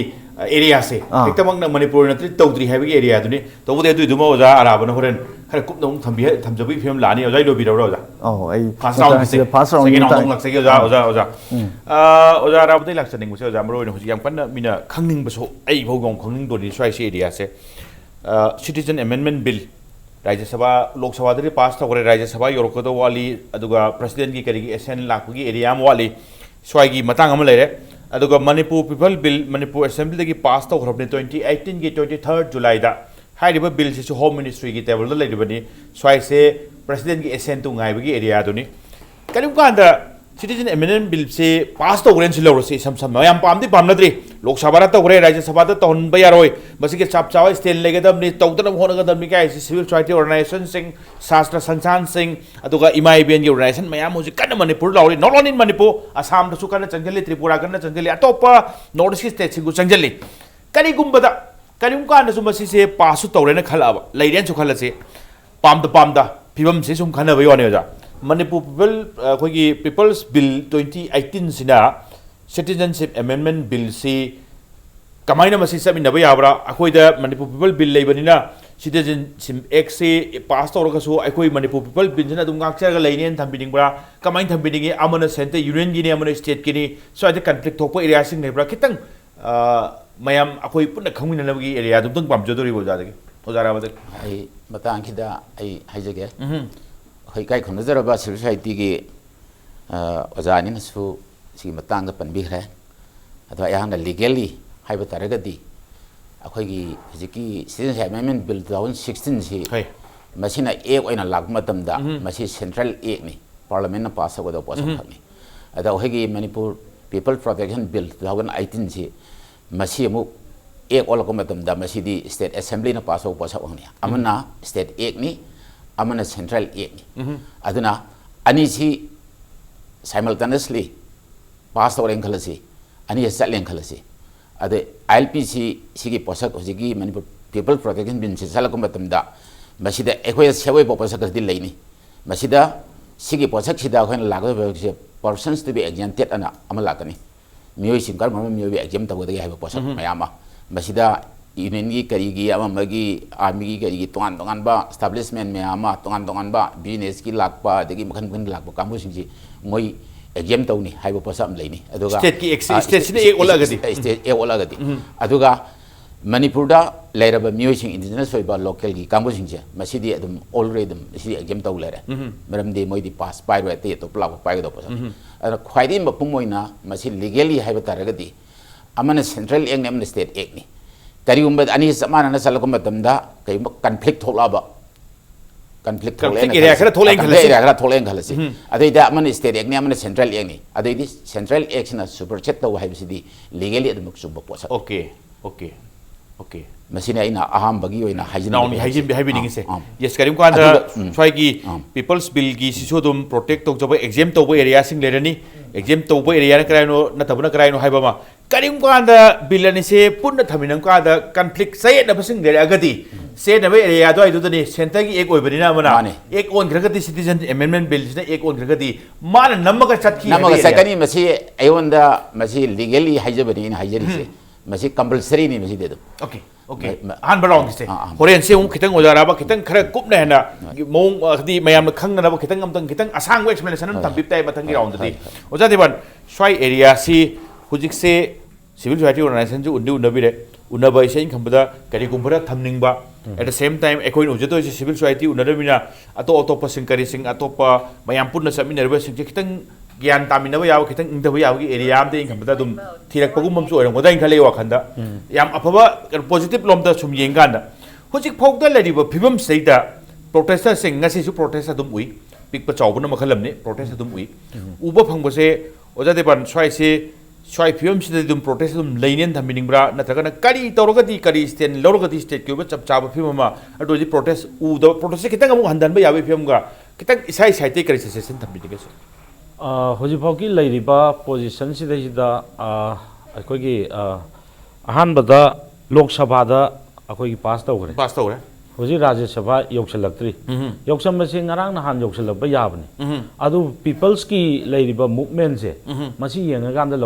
ꯑꯦꯔꯤꯌꯥꯁꯦ ꯍꯦꯛꯇꯃꯛꯅ ꯃꯅꯤꯄꯨꯔꯅ ꯇ꯭ꯔꯤꯠ ꯇꯧꯗ꯭ꯔꯤ ꯍꯥꯏꯕꯒꯤ ꯑꯦꯔꯤꯌꯥꯗꯨꯅꯤ ꯇꯧꯕꯗꯤ ꯑꯗꯨꯏꯗꯨꯃ ꯑꯣꯖꯥ ꯑꯔꯥꯕꯅ ꯍꯣꯔꯦꯟ ꯈꯔ ꯀꯨꯞꯅ ꯑꯃꯨꯛ ꯊꯝꯖꯕꯒꯤ ꯐꯤꯕꯝ ꯂꯥꯛꯑꯅꯤ ꯑꯣꯖꯥ ꯂꯣꯏꯕꯤꯔꯕ꯭ꯔꯥ ꯑꯣꯖꯥ ꯑꯩ ꯐꯥꯁ ꯔꯥꯎꯟꯒꯤꯁꯦ ꯁꯦꯀꯦꯟ ꯔꯥꯎꯟꯗ ꯑꯃꯨꯛ ꯂꯥꯛꯆꯒꯦ ꯑꯣꯖꯥ ꯑꯔꯥꯕꯗꯩ ꯂꯥꯛꯆꯅꯤꯡꯕꯁꯦ ꯑꯣꯖꯥ ꯃꯔꯨꯑꯣꯏꯅ ꯍꯧꯖꯤꯛ ꯌꯥꯝ ꯀꯟꯅ ꯃꯤꯅ ꯈꯪꯅꯤꯡꯕꯁꯨ ꯑꯩ ꯐꯥꯎꯕ ꯈꯪꯅꯤꯡꯗꯣꯔꯤ ꯁ꯭ꯋꯥꯏꯁꯤ ꯑꯦꯔꯤꯌꯥꯁꯦ ꯁꯤꯇꯤꯖꯟ ꯑꯦꯃꯦꯟꯃꯦꯟ ꯕꯤꯜ ꯔꯥꯖ꯭य ꯁꯚꯥ ꯂꯣꯛ ꯁꯚꯥꯗꯗꯤ ꯄꯥꯁ ꯇꯧꯈ꯭रे ꯔꯥꯖ꯭य ꯁꯚꯥ ꯌꯧꯔꯛꯀꯗꯧ ꯋꯥꯠꯂꯤ ꯑꯗꯨꯒ ꯄ꯭ꯔꯦꯁꯤꯗꯦꯟꯠꯀꯤ ꯀꯔꯤꯒꯤ ꯑꯦꯁꯦꯟ ꯂꯥꯛꯄꯒꯤ ꯑꯦꯔꯤꯌꯥ ꯑꯃ ꯋꯥꯠꯂꯤ ꯁ꯭ꯋꯥꯏꯒꯤ ꯃꯇꯥꯡ ꯑꯃ ꯂꯩꯔꯦ ꯑꯗꯨꯒ ꯃꯅꯤꯄꯨꯔ ꯄꯤꯄꯜ ꯕꯤꯜ ꯃꯅꯤꯄꯨꯔ ꯑꯦꯁꯦꯝꯕ꯭ꯂꯤꯗꯒꯤ ꯄꯥꯁ ꯇꯧꯈ꯭ꯔꯕꯅꯤ 2018ꯒꯤ 23 ꯖꯨꯂꯥꯏꯗ ꯍꯥꯏꯔꯤꯕ ꯕꯤꯜꯁꯤꯁꯨ ꯍꯣꯝ ꯃꯤꯅꯤꯁꯇ꯭रीꯒꯤ ꯇꯦꯕꯜꯗ ꯂꯩꯔꯤꯕꯅꯤ ꯁ꯭ꯋꯥꯏꯁꯦ ꯄ꯭ꯔꯦꯁꯤꯗꯦꯟꯠꯀꯤ ꯑꯦꯁꯦꯟꯇꯨ ꯉꯥꯏꯕꯒꯤ ꯑꯦꯔꯤꯌꯥꯗꯨꯅꯤ ꯀꯔꯤꯒꯨꯝꯕ ꯀꯥꯟꯗ citizen amendment bill se pass to gren silo se sam mayam pam di pam nadri lok sabha ta gre rajya sabha ta ton ba yaroi basi ke chap chawa state lege dam ni tawdana hona ga dam ni kai civil society organization sing sastra sanshan sing aduga MIBN gi organization mayam hoji kan manipur lauri not only in manipur assam da su kan changali tripura kan changali atopa north east state singu changali kari gumbada kari kan da sumasi se pass to rena khala ba leiden su khala se pam da phibam se sum khana ba yone ja Manipur People's Bill 2018 sina Citizenship Amendment Bill si kamay na masisa minaba yabra akoy da Manipur People Bill laybanina Citizenship Act si pass to kaso akoy Manipur People Bill sina dum gakcha ga laynian thambining bra kamay thambining amana center union gini amana state gini so ade conflict thokpa area sing nebra kitang mayam akoy punna khangmina nabagi area dum tung pamjodori bo jadagi ojara bade ai matang khida ai haijage kai khonazaraba civil society gi ojani nasu si matang pan bi khre atwa yang legally haiba taragadi akhoi gi hijiki citizenship amendment bill 2016 si masina ek oina lag matam da masi central ek ni parliament na pass go da pass khani ada akhoi gi manipur people protection bill 2018 si masi mu ek ola ko matam da masi di state assembly na pass go pass khani amana state ek ni amana central ek aduna ani si simultaneously pass oreng khalasi ani saleng khalasi ade ILPC sigi posak hojigi manipur people protection bin se sala ko matamda masida ekhoy sewai posak di leini masida sigi posak sida khoin lago be persons to be exempted ana amala kani mioi simkar mama mioi be exempt tago de ha posak mayama masida union gi kari gi ama magi army gi kari gi tongan ba establishment me ama tongan ba business ki lakpa degi makhan lakpa kamu singji moi exam tawni haiba pasam leini aduga state ki state ne ek olagadi state ek olagadi aduga manipur da lairaba mioi sing indigenous soiba local gi kamu singje masidi adum already masidi exam taw lere maram de moi di pass pai ro te to plak pai do pasam ada khwaidi mapum moina masi legally haiba taragadi amana central ek ne amana state ek ni kari umbad ani samana na sala ko matamda kay conflict tholaba conflict area khara tholen khalasi adai da amana state ek ni amana central ek ni adai di central ek na super chat to hai bisidi legally adum sumba posa okay masina ina aham bagi oina hygiene behaving se yes karim kan da try gi people's bill gi siso dum protect to job exam to area sing lerani exam to area na kraino na tabuna kraino haiba ma karim kan da bill ani se punna thaminam ka da conflict say na basing der agati se na be area do ai do ni center gi ek oibani na mana ek on gragati citizen amendment bill na ek on gragati man namaga chatki namaga sakani masi ayonda masi legally haijabani na haijari se masi compulsory ni masi de do okay han barong se horen se ung kitang ojara ba kitang khara kup na hena mong di mayam khang na ba kitang amtang kitang asang explanation am tambip tai matang gi round di oja deban swai area si hujik se civil society organization ju unaba ise in khambada kari kumbara thamning ba at the same time ekoi ujato civil society unarabina ato pasing kari sing atopa mayam punna samina ba sing kitang gian tamina ba yaw kitang ingda ba yaw gi area am de in khambada dum thirak pagum mam su oram goda in khale wa khanda yam afaba positive lom da sum yengan da hujik phok da lari ba phibam sei da protester sing ngasi su protester dum ui pik pa chawbuna makhalam ne protester dum ui uba phangba se oja deban swai se swai phibam si dum protester dum leinen thamining bra natraga na kari torogati kari stand lorogati state kyo ba chap chaba phibama ado ji protest u da protest kitang amu handan ba yawe phibam ga kitang isai sai te kari session thamining ge hoji phauki lairiba position sida akoigi ahanbada lok sabha da akoigi pass tawre hoji rajya sabha yoksalakri yoksam masi ngarang na han yoksalak ba yabani adu peoples ki lairiba movement se masi yenga ganda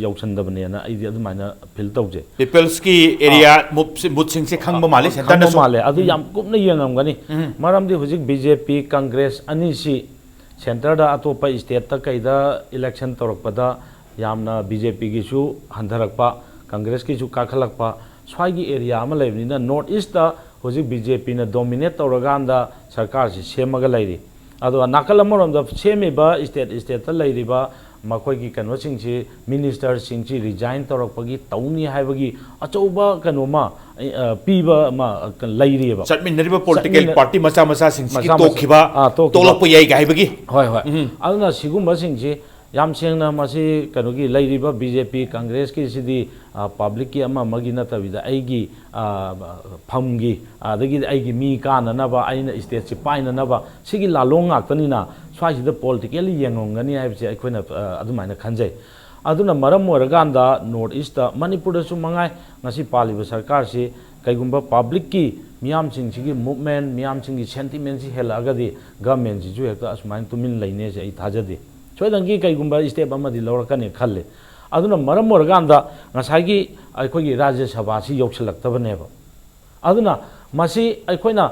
yoksan da bane na idi adu mana fil tawje peoples ki area mut sing se khangba male center na male adu yam kupna yengam gani maramdi hoji BJP Congress ani si center da atopa state ta kaida election torokpada yamna BJP gi su handharakpa Congress ki su kakhalakpa swagi area ama leibnina north east da hoji BJP na dominate toraganda sarkar si semaga lairi ado nakal amorom da semi ba state ta lairi ba makoi gi kanwa sing si minister sing si resign torokpagi tauni haibagi achouba kanoma piba ma lairi ba chatminariba political party macha sing si tokhiba tolokpa yai ga haibagi hoi aduna sigumba sing si yam sengna masi kanogi lairiba BJP Congress ki sidi public ki ama magi natabida aigi phamgi adagi aigi mi kana naba aina state si paina naba sigi lalong ngaktanina swaisida politically yengongani haibse aikoina adumaina khanjai aduna maram oraganda north east Manipur da su mangai ngasi paliba sarkar si kaigumba public ki miyam sing sigi movement miyam sing sentiment si helagadi government ji ju hekta asmain tumin laine se ai thajadi choidangi kaigumba step amadi lawrakane khalle aduna maram oraganda ngasagi aikogi rajya sabha si yoksalaktabaneba aduna masi aikoina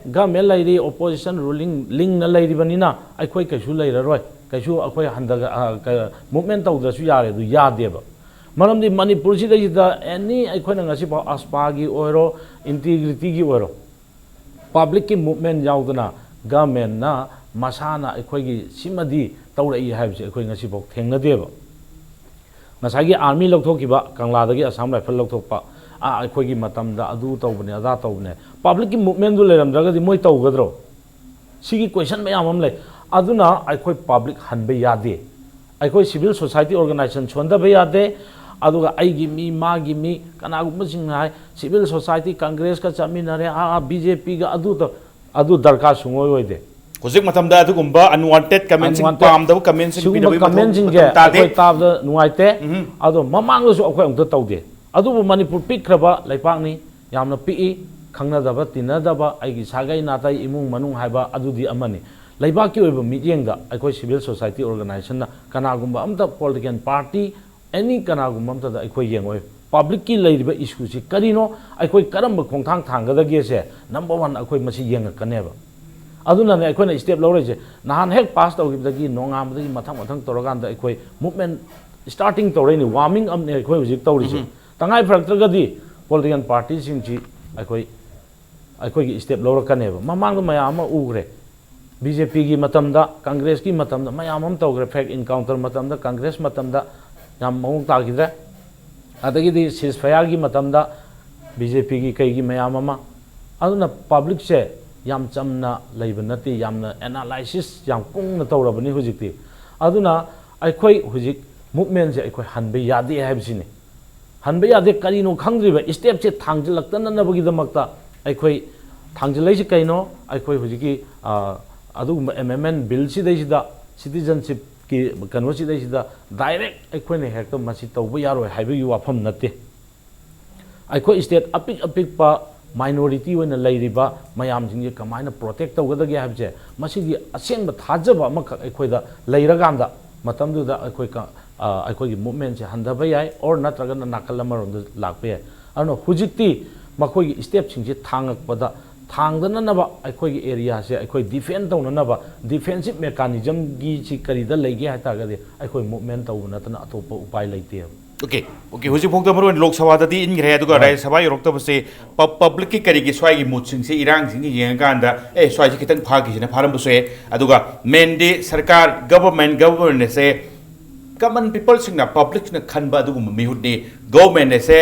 government lairi opposition ruling ling na lairi banina aikoi kaisu lairaroi kaisu akoi handaga movement tawdrasu yare du yadeba maramdi Manipur si da any aikoina ngasi pa aspagi oiro integrity gi oiro public ki movement yaudana government na masana aikoigi simadi tawrai haibse aikoi ngasi bok thengna deba ngasagi army lokthokkiba kangladagi assam rifle lokthokpa aikoigi matamda adu tawbne ada tawbne public ki movement du leramdragadi moi tawgadro sigi question mayam am lay aduna aikoi public hanbe yade aikoi civil society organization chonda be yade aduga aigi mi magi mi kanagumba singhai civil society congress ka chaminare BJP ga adu darka sungoi oide hojik matamda adugumba unwanted comments pamda comments ge akoi tabda nuaite adu mamang su akoi amta tawde adubu Manipur pikraba laipakni yamna pi khangnadaba tinadaba aigi sagai natai imung manung haiba adudi amani laibaki oiba mityengda aikoi civil society organization na kanagumba amta political party any kanagumba amta da aikoi yengoi public ki leiriba issue si karino aikoi karamba khongthang thanggadage se number 1 aikoi masi yengakaneba aduna ne aikoi na step lawreje nahan hek pass tawgibdagi nongamdagi mathang toraganda aikoi movement starting tawreni warming up ne aikoi hujik tawrise tangai phraktragadi political party singchi aikoi gi step lawrakaneba mamang mayam ma ugre BJP ki matamda Congress ki matamda mayam am tawgre fake encounter matamda Congress matamda yam maung tagidre adagi di ceasefire ki matamda BJP ki kai gi mayam ama aduna public se yam chamna leibanati yamna analysis yam kungna tawrabani hujikti aduna aikoi hujik movement se aikoi hanbe yade haibsini hanbe yade karino khangdriba step se thangjilaktan nabagi damakta aikoi thangjilai kaino aikoi hujiki adugumba amendment bill si daisida citizenship ki kanwasi daisida direct aikoi ne hekta masi tawba yaroi haibagi wafam natte aikoi state apik pa minority oina lairiba mayam jingje kamaina protect tawgadage habje masigi asengba thajaba amakak aikoida lairaganda matamduda aikoi gi movement se handaba yai or natraga nakalamaronda lakpe yai ano hujikti makoi gi step singje thangakpada thangdana naba aikoi gi area se aikoi defend tawna naba defensive mechanism gi chi karida lege hatagade aikoi movement tawna tana atopa upai leite okay hujik phokta maron lok sabha da di in gre aduga rai sabha yorok ta se public ki kari gi swai gi mut sing se irang sing gi yeng kan da swai ji kitang phagi sina pharam bu se aduga mende sarkar government ne se common people sing na public na khan ba aduga mi hudni government ne se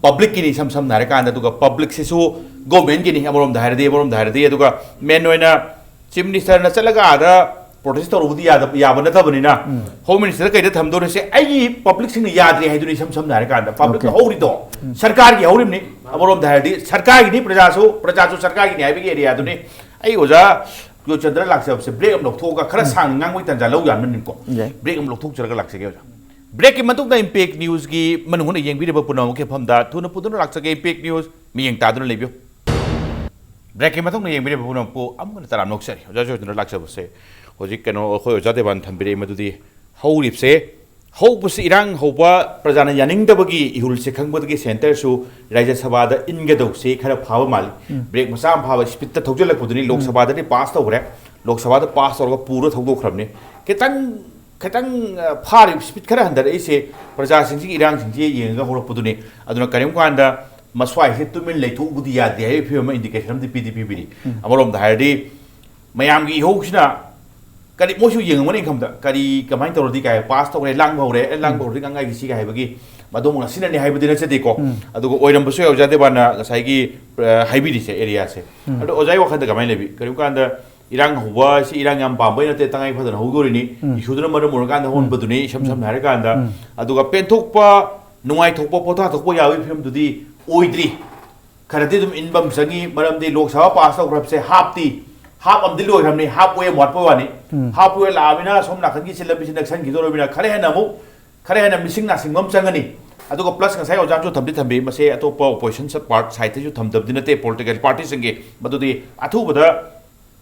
public ki ni sam na ra kan aduga public se su government ki ni amorom da harde aduga men noina chief minister na chalaga ada protest tawrubudi yaba natabani na home minister kai da thamdore se ai public sing yadri haiduni sam na ra kan public hori do sarkar gi horim ni amorom da harde sarkar gi ni praja su sarkar gi ni ai bi area duni ai oja Joychandra lakse se break am lok thoga khara sang ngang wai tanja lo yan manin ko break am lok thok charaga lakse ge break ki matuk da impact news gi manung hona yeng bi de punaw ke phamda thuna pudun lakse ge impact news mi yeng ta dun lebyo break ki matuk na yeng bi de punaw po am na taram nok sari Joychandra lakse se hojik kano khoi oja deban thambire madudi haurip se hobus irang hoba prajana yaning dabagi ihul se khangbadagi center su rajya sabha da ingedau se khara phawa mal break masam phawa speed ta thojal puduni lok sabha da pass tawre lok sabha da pass tawga puro thogdo khrabne ketang phari speed khara handar ai se praja sing irang sing je yenga horo puduni aduna karim kwanda maswai se tumin leithu budi ya de ai phema indication di PDP bini amarom da hardi mayam gi hoksina kari mosu yeng mani khamda kari kamai tawrodi kai pass tawre lang bhore ngai gi si kai bagi madong na sinani haibadi na chede ko adugo oiram busu yauja de bana sai gi haibi se area se ado ojai wakhanda kamai lebi kari kanda irang huwa si irang yam pambai na te tangai phadan hogori ni isudra maram urgan da hon baduni sam sam har kan da aduga penthok pa nungai thokpa potha thokpa yawi film dudi oidri kharati dum inbam sangi maram de lok sabha pass out rap se half am dilo ramni halfway mot pa wani halfway la bina som na khan gi silabi sin action gi do bina khare hana mu khare hana missing na singmam changani aduga plus ngasai ojam chu thambi mase atopa opposition part side ju thamdab dinate political parties sangi badudi athu bada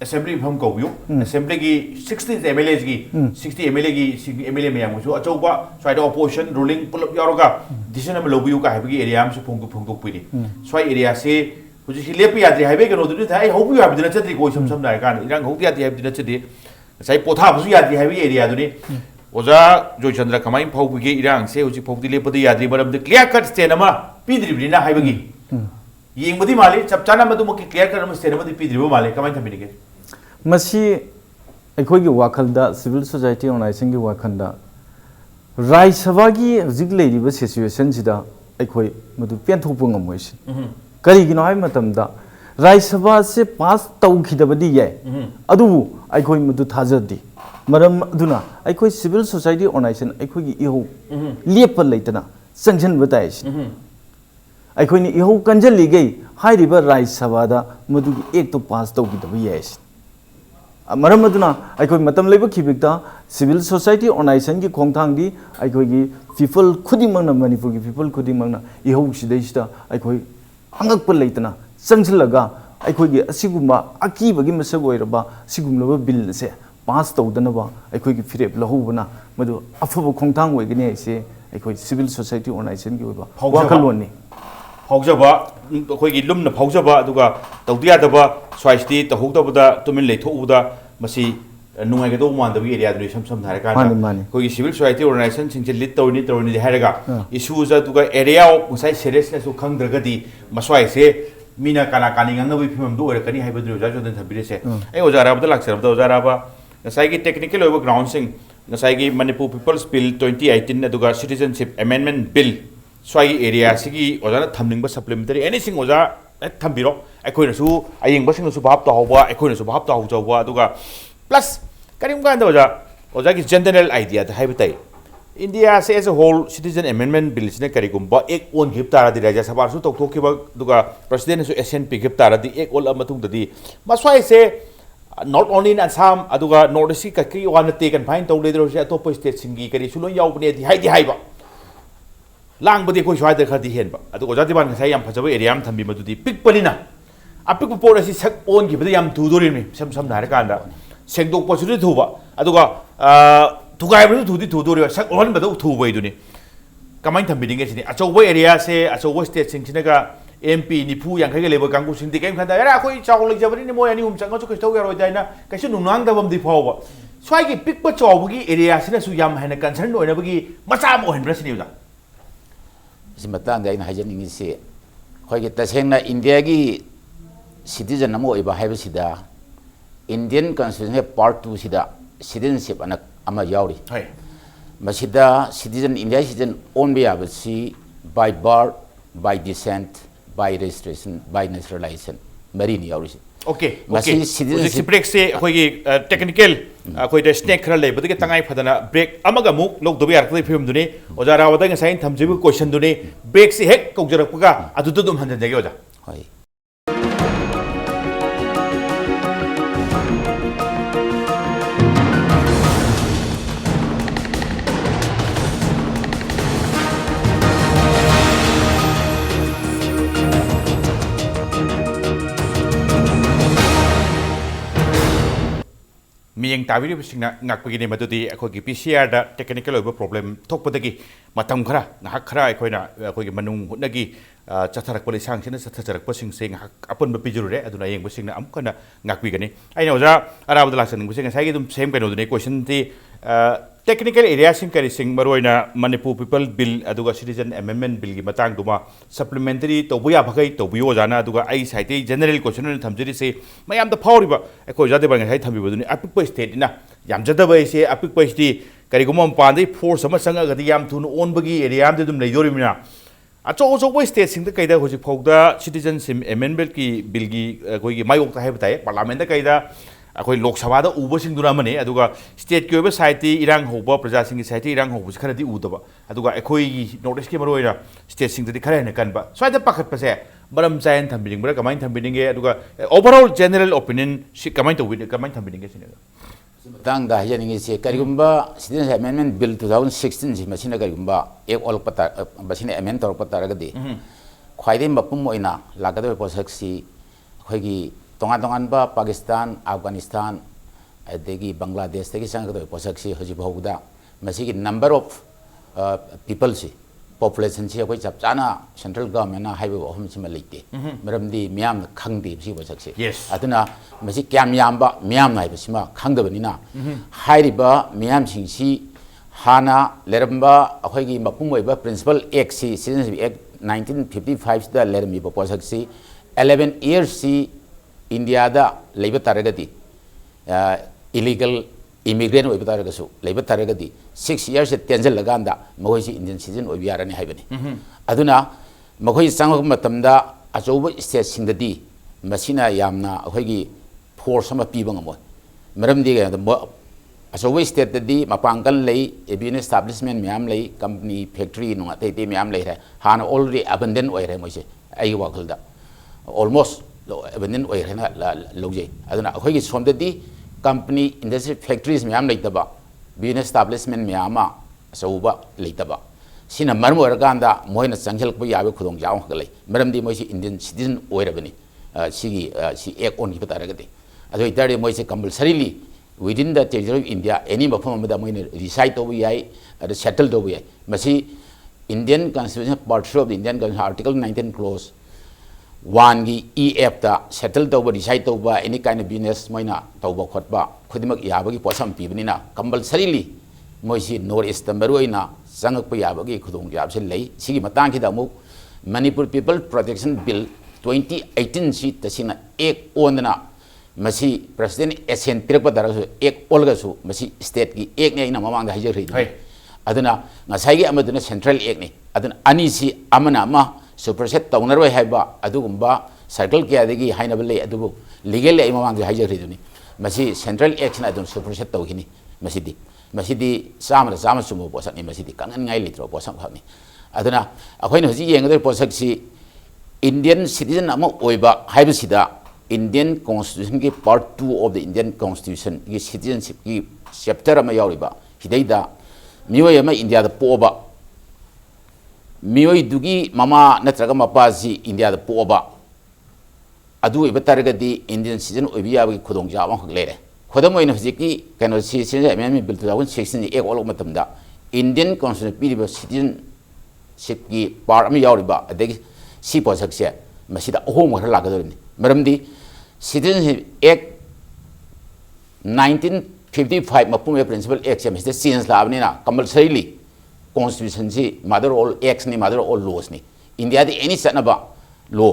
assembly pham ko yu assembly gi 60 MLA gi 60 MLA gi MLA me yang chu achoba side opposition ruling pull up yaroga decision am lobu yu ka habi area am su phongduk piri swai area se huji si lepi yadri haibe ga no du thai hobu ya bidina chatri ko sam dai kan irang hokti yadri bidina chati sai potha bu yadri haibe area du ni oja Joychandra kamai phau gi irang se huji phokti lepadi yadri baram de clear cut stand ama pidri bidina haibe gi yeng budi mali chap chana madu mo clear cut ama stand ama di pidri bo mali kamai thamini ge masi akhoi gi wakhalda civil society organization gi wakhalda Rai Sabha gi hojik leiriba situation sida akhoi madu penthokpa ngamoisi karigino hai matamda Rai Sabha se pass tawkhidabadi yai adu akhoi madu thajadi maram aduna akhoi civil society organization akhoi gi iho lepa leitana sanction batai akhoi ni iho kanjal ligei hairiba Rai Sabha da madu gi ek to pass tawkhidaba yai maram aduna akhoi matam leiba khibikta civil society organization gi khongthang di akhoi gi people khudimangna Manipur gi people khudimangna iho sidaista akhoi angak pa leitana sangsilaga akhoi gi asiguma akiba gi masag oiraba sigumlaba bill se pass tawdana ba akhoi gi firep lahubana madu afuba khongthang oigani aise akhoi civil society organization gi oiba wakaloni phawjaba akhoi gi lumna phawjaba aduga tawdiya daba swaisти tahogdabada tumin leithobuda masi nungai ga do mandabi area du sam dhar ka akhoi gi civil society organization sing che lead tawni haraga issues aduga area musai seriousness u khangdragadi maswai se mina kana kani ngangnabi phimam du orakani haibadru ja jodan thabire se ai ojara abda lakserabda ojara ba ngasai gi technical over ground sing ngasai gi Manipur People's Bill 2018 aduga Citizenship Amendment Bill swai area sigi ojana thamningba supplementary anything oja thambiro akhoi su ayeng basing su bhab ta hoba akhoi su bhab ta ho jawa aduga plus karim ganda oja gi general idea da haibatai India se as a whole citizen amendment bill sine karigumba ek on gip tara di Rajya Sabha su toktokiba duga president su SNP gip tara di ek ol amatung dadi maswai se not only in Assam aduga north ka ki wan taken fine to leader se atop state singi kari sulo yaubne di haiba lang bodi ko swai da khadi henba adu oja diban sai yam phajaba area am thambi madudi pik panina apik po si sak on gi bidi yam tudori mi sam na kanda sengdok posuri thuba aduga thugai bru thudi thudori sak on badu thubai duni kamai thambi dinge sini achobo area se achobo state sing sinaga MP nipu yang khai leba kangku sing dikai khanda era khoi chawk lek jabani ni mo yani hum chang chu kai thau yaroi daina kaisi nunang dabam di phawa swai gi pik pa chawbugi area sina su yam haina concern oina bagi macha mo hen brasini uda simatang dai na hajaning si khoi gi tasengna India gi citizen amo iba haiba sida Indian constitution part 2 sida citizenship anak ama yauri hai masida citizen India citizen on be abasi by birth by descent by registration by naturalization marini yauri okay citizenship break se khoi gi technical khoi da snake khara lei badage tangai phadana break amaga muk lok dobi ar khoi film duni ojara wada nga sain thamjibu question duni break se hek kokjarak paga adu dum hanjan jage oja hoi miyeng tabiri bisingna ngakpagini madudi akhoi PCR da technical over problem thokpadagi matam khara ngahak khara akhoi manung hutnagi chatharak poli sang sina chatharak pasing sing apun bapijurure aduna yeng bisingna amkana ngakpigani aina oja arabda laksan bising sai dum same kind of question ti technical area sing kari sing maroina Manipur People Bill aduga Citizen Amendment Bill gi matang duma supplementary tobuya bhagai tobuyo jana aduga ai saite general question ne thamjiri se mayam da phawriba eko jade bang sai thambi baduni apik pa state ina yam jada bai se apik pa sti kari gumam pandai force sama sanga gadi yam thun on bagi area am de dum leidori mina acho bai state sing da kaida hoji phawda Citizenship Amendment ki bill gi koi gi mayok ta hai batai parliament da kaida अखोई लोक सभा दा उबो सिंगदुना मने अदुगा state की ओबे साइटी इरांग होबो प्रजा सिंग साइटी इरांग होबो खरदी उदबा अदुगा अखोई नॉर्थ ईस्ट के मरोइरा स्टेट सिंग दि खरे ने कनबा स्वाइदा पाखत पसे बरम चाइन थंबिंग बरा कमाइन थंबिंगे अदुगा ओवरऑल जनरल ओपिनियन सि कमाइन तो विद कमाइन थंबिंगे सिने तंग दा हजनिंगे से करिगुंबा सिटीजन अमेंडमेंट बिल 2016 से मसिना करिगुंबा एक ऑल पता मसिना अमेंड तौर पता रगदी ख्वाइदे मपुम ओइना लागदबे पोसक्सी अखोइगी तोंगा तोंगानबा पाकिस्तान अफगानिस्तान अदेगी बांग्लादेश तगी संगदबे पोसक्सी हजि बहुदा मसिगी नंबर ऑफ पीपल से पॉपुलेशन से अखोइ चप चाना सेंट्रल गवर्नमेंट ना हाइबे अहम सिमा लेते मरमदी मियाम खंगदे बि पोसक्सी अदुना मसि क्याम यामबा मियाम नाइबे सिमा खंगदबनिना हाइरिबा मियाम सिंसी हाना लेरम्बा अखोइगी मपुम ओइबा प्रिंसिपल एक्ट सी सिटीजनशिप एक्ट 1955 दा लेरमी पोसक्सी 11 years सी इंडिया दा लेबा तारगदी इलीगल इमिग्रेंट ओइबा तारगसु लेबा तारगदी 6 years से टेंजल लगांदा मखोइसी इंडियन सिटीजन ओइबा यारनी हाइबनी अदुना मखोइ सांगक मतमदा अचौब स्टेट सिंगददी मसिना यामना अखोइगी फोर्स अमा पीबा ngमोय मरमदी अचौब स्टेट ददी मपांगल लई एबियन एस्टैब्लिशमेंट म्याम लई कंपनी फैक्ट्री नुंगा तेते म्याम लई रे हाना ऑलरेडी अबंडन ओइरे मोइसे आई वाखलदा ऑलमोस्ट अबंडन ओइरे ना लौजे अदुना अखोइगी सोमददी कंपनी इंडस्ट्री फैक्ट्रीज म्याम लईतबा बिजनेस एस्टैब्लिशमेंट म्याम अचौबा लईतबा सिना मरम ओरगांदा मोइना चंगलकबा याबे खुदोंग जाव हगलै मरमदी मोइसे इंडियन सिटीजन ओइरबनी सिगी सी एक ओन की बतारगदी अदो इतारे मोइसे compulsorily within the territory of India any mafam amada moina reside over yai settled over yai masi Indian constitution part 2 of the Indian constitution article 19 clause 1 gi ef ta settled over reside over any kind of business moina tawba khotba khudimak yabagi posam pibnina compulsorily moisi north east maroina sangak pa yabagi khudong jab se lei sigi matang ki da mu Manipur people protection bill 2018 si tasina ek ondna Masih president accent पिरप दरसु एक ओलगसु मसी state की एक ने इन ममांग हाइजरी अदुना ngसाइगी अमदुना central एक ने अदुना अनि सी अमना मा superset तौनरoi हाइबा अदुगुंबा circle के आदेगी हाइनबले अदुबु legal ए ममांग हाइजरी दुनी मसी सेंट्रल एक्शन अदुन सुपरसेट तौगिनी मसीदी सामना साम सुमु पोसक नि मसीदी कंगन ngai litro पोसक खनि अदुना अखोइन हजि येंगदर पोसक सी इंडियन सिटीजन अमा ओइबा हाइबसिदा Indian Constitution की part 2 of the Indian Constitution की citizenship की chapter अमा यावरिबा हिदैदा मियोय अमा इंडिया दा पोबा मियोय दुगी मामा नत्रगा मपाजी इंडिया दा पोबा अदु इबतरगदी इंडियन सिटीजन ओबियाबगी खुदोंजाब अमा हगलेरे खुदम ओइन हजिकी कैनो सिटीजन अमेंडमेंट बिल 2016 एक ओलक मतमदा इंडियन कॉन्स्टिट्यूशन पीरिबा सिटीजनशिप की पार्ट अमा यावरिबा अदेगी सी पोसक्से मसीदा ओहोम खरा लागदोरिनी मरमदी सिटीजनशिप एक्ट 1955 मपुम प्रिंसिपल एक्ट से मिस्टर चेंज लाबनीना कंपलसरीली कॉन्स्टिट्यूशन से मदर ऑल एक्ट्स नि मदर ऑल लॉस नि इंडिया दे एनी सनबा law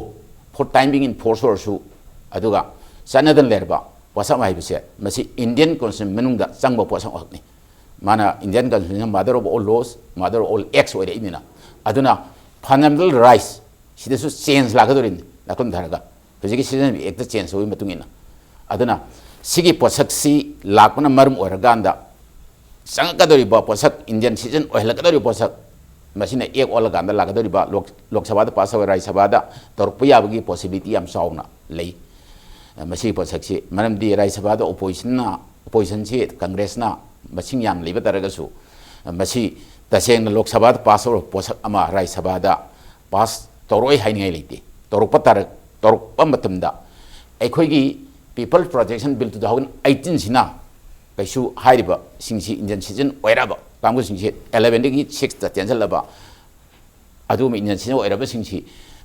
for time being in force ओरसु अदुगा सनदन लेरबा पोसम हाइबसे मसी इंडियन कॉन्स्टिट्यूशन मनुंगदा चंगबा पोसम हकनी माना Indian constitution mother of all laws mother all acts ओरे इमिना अदुना फंडामेंटल राइट्स सिदसु चेंज लागदोरिन लाकम धारगा हजिकी सिटीजन एक्ट चेंज होई मतुंगिना अदुना सिगी पोसक्सी लाकना मरम ओरगांदा संगकदोरिबा पोसक इंडियन सिटीजन ओहलकदोरि पोसक मसिना एक ओलगांदा लागदोरिबा लोकसभा दा पास राय सभा दा तोरपयाबगी पॉसिबिलिटी याम साउना लई मसी पोसक्सी मरमदी राय सभा दा ओपोजिशन से कांग्रेस ना मसिंग याम लेबा तरगसु मसी तसेंग लोकसभा दा पास पोसक अमा राय सभा दा पास तोरोय हाइनिंgai लेते तोरप तोरप मतमदा अखोइगी पीपल प्रोटेक्शन बिल 2018 सिना कैसु हाइरिबा सिंसी इंडियन सिटीजन ओइराबा कांगु सिंसी 11 दगी 6 ता टेंजलबा अदुम इंडियन सिटीजन ओइराबा सिंसी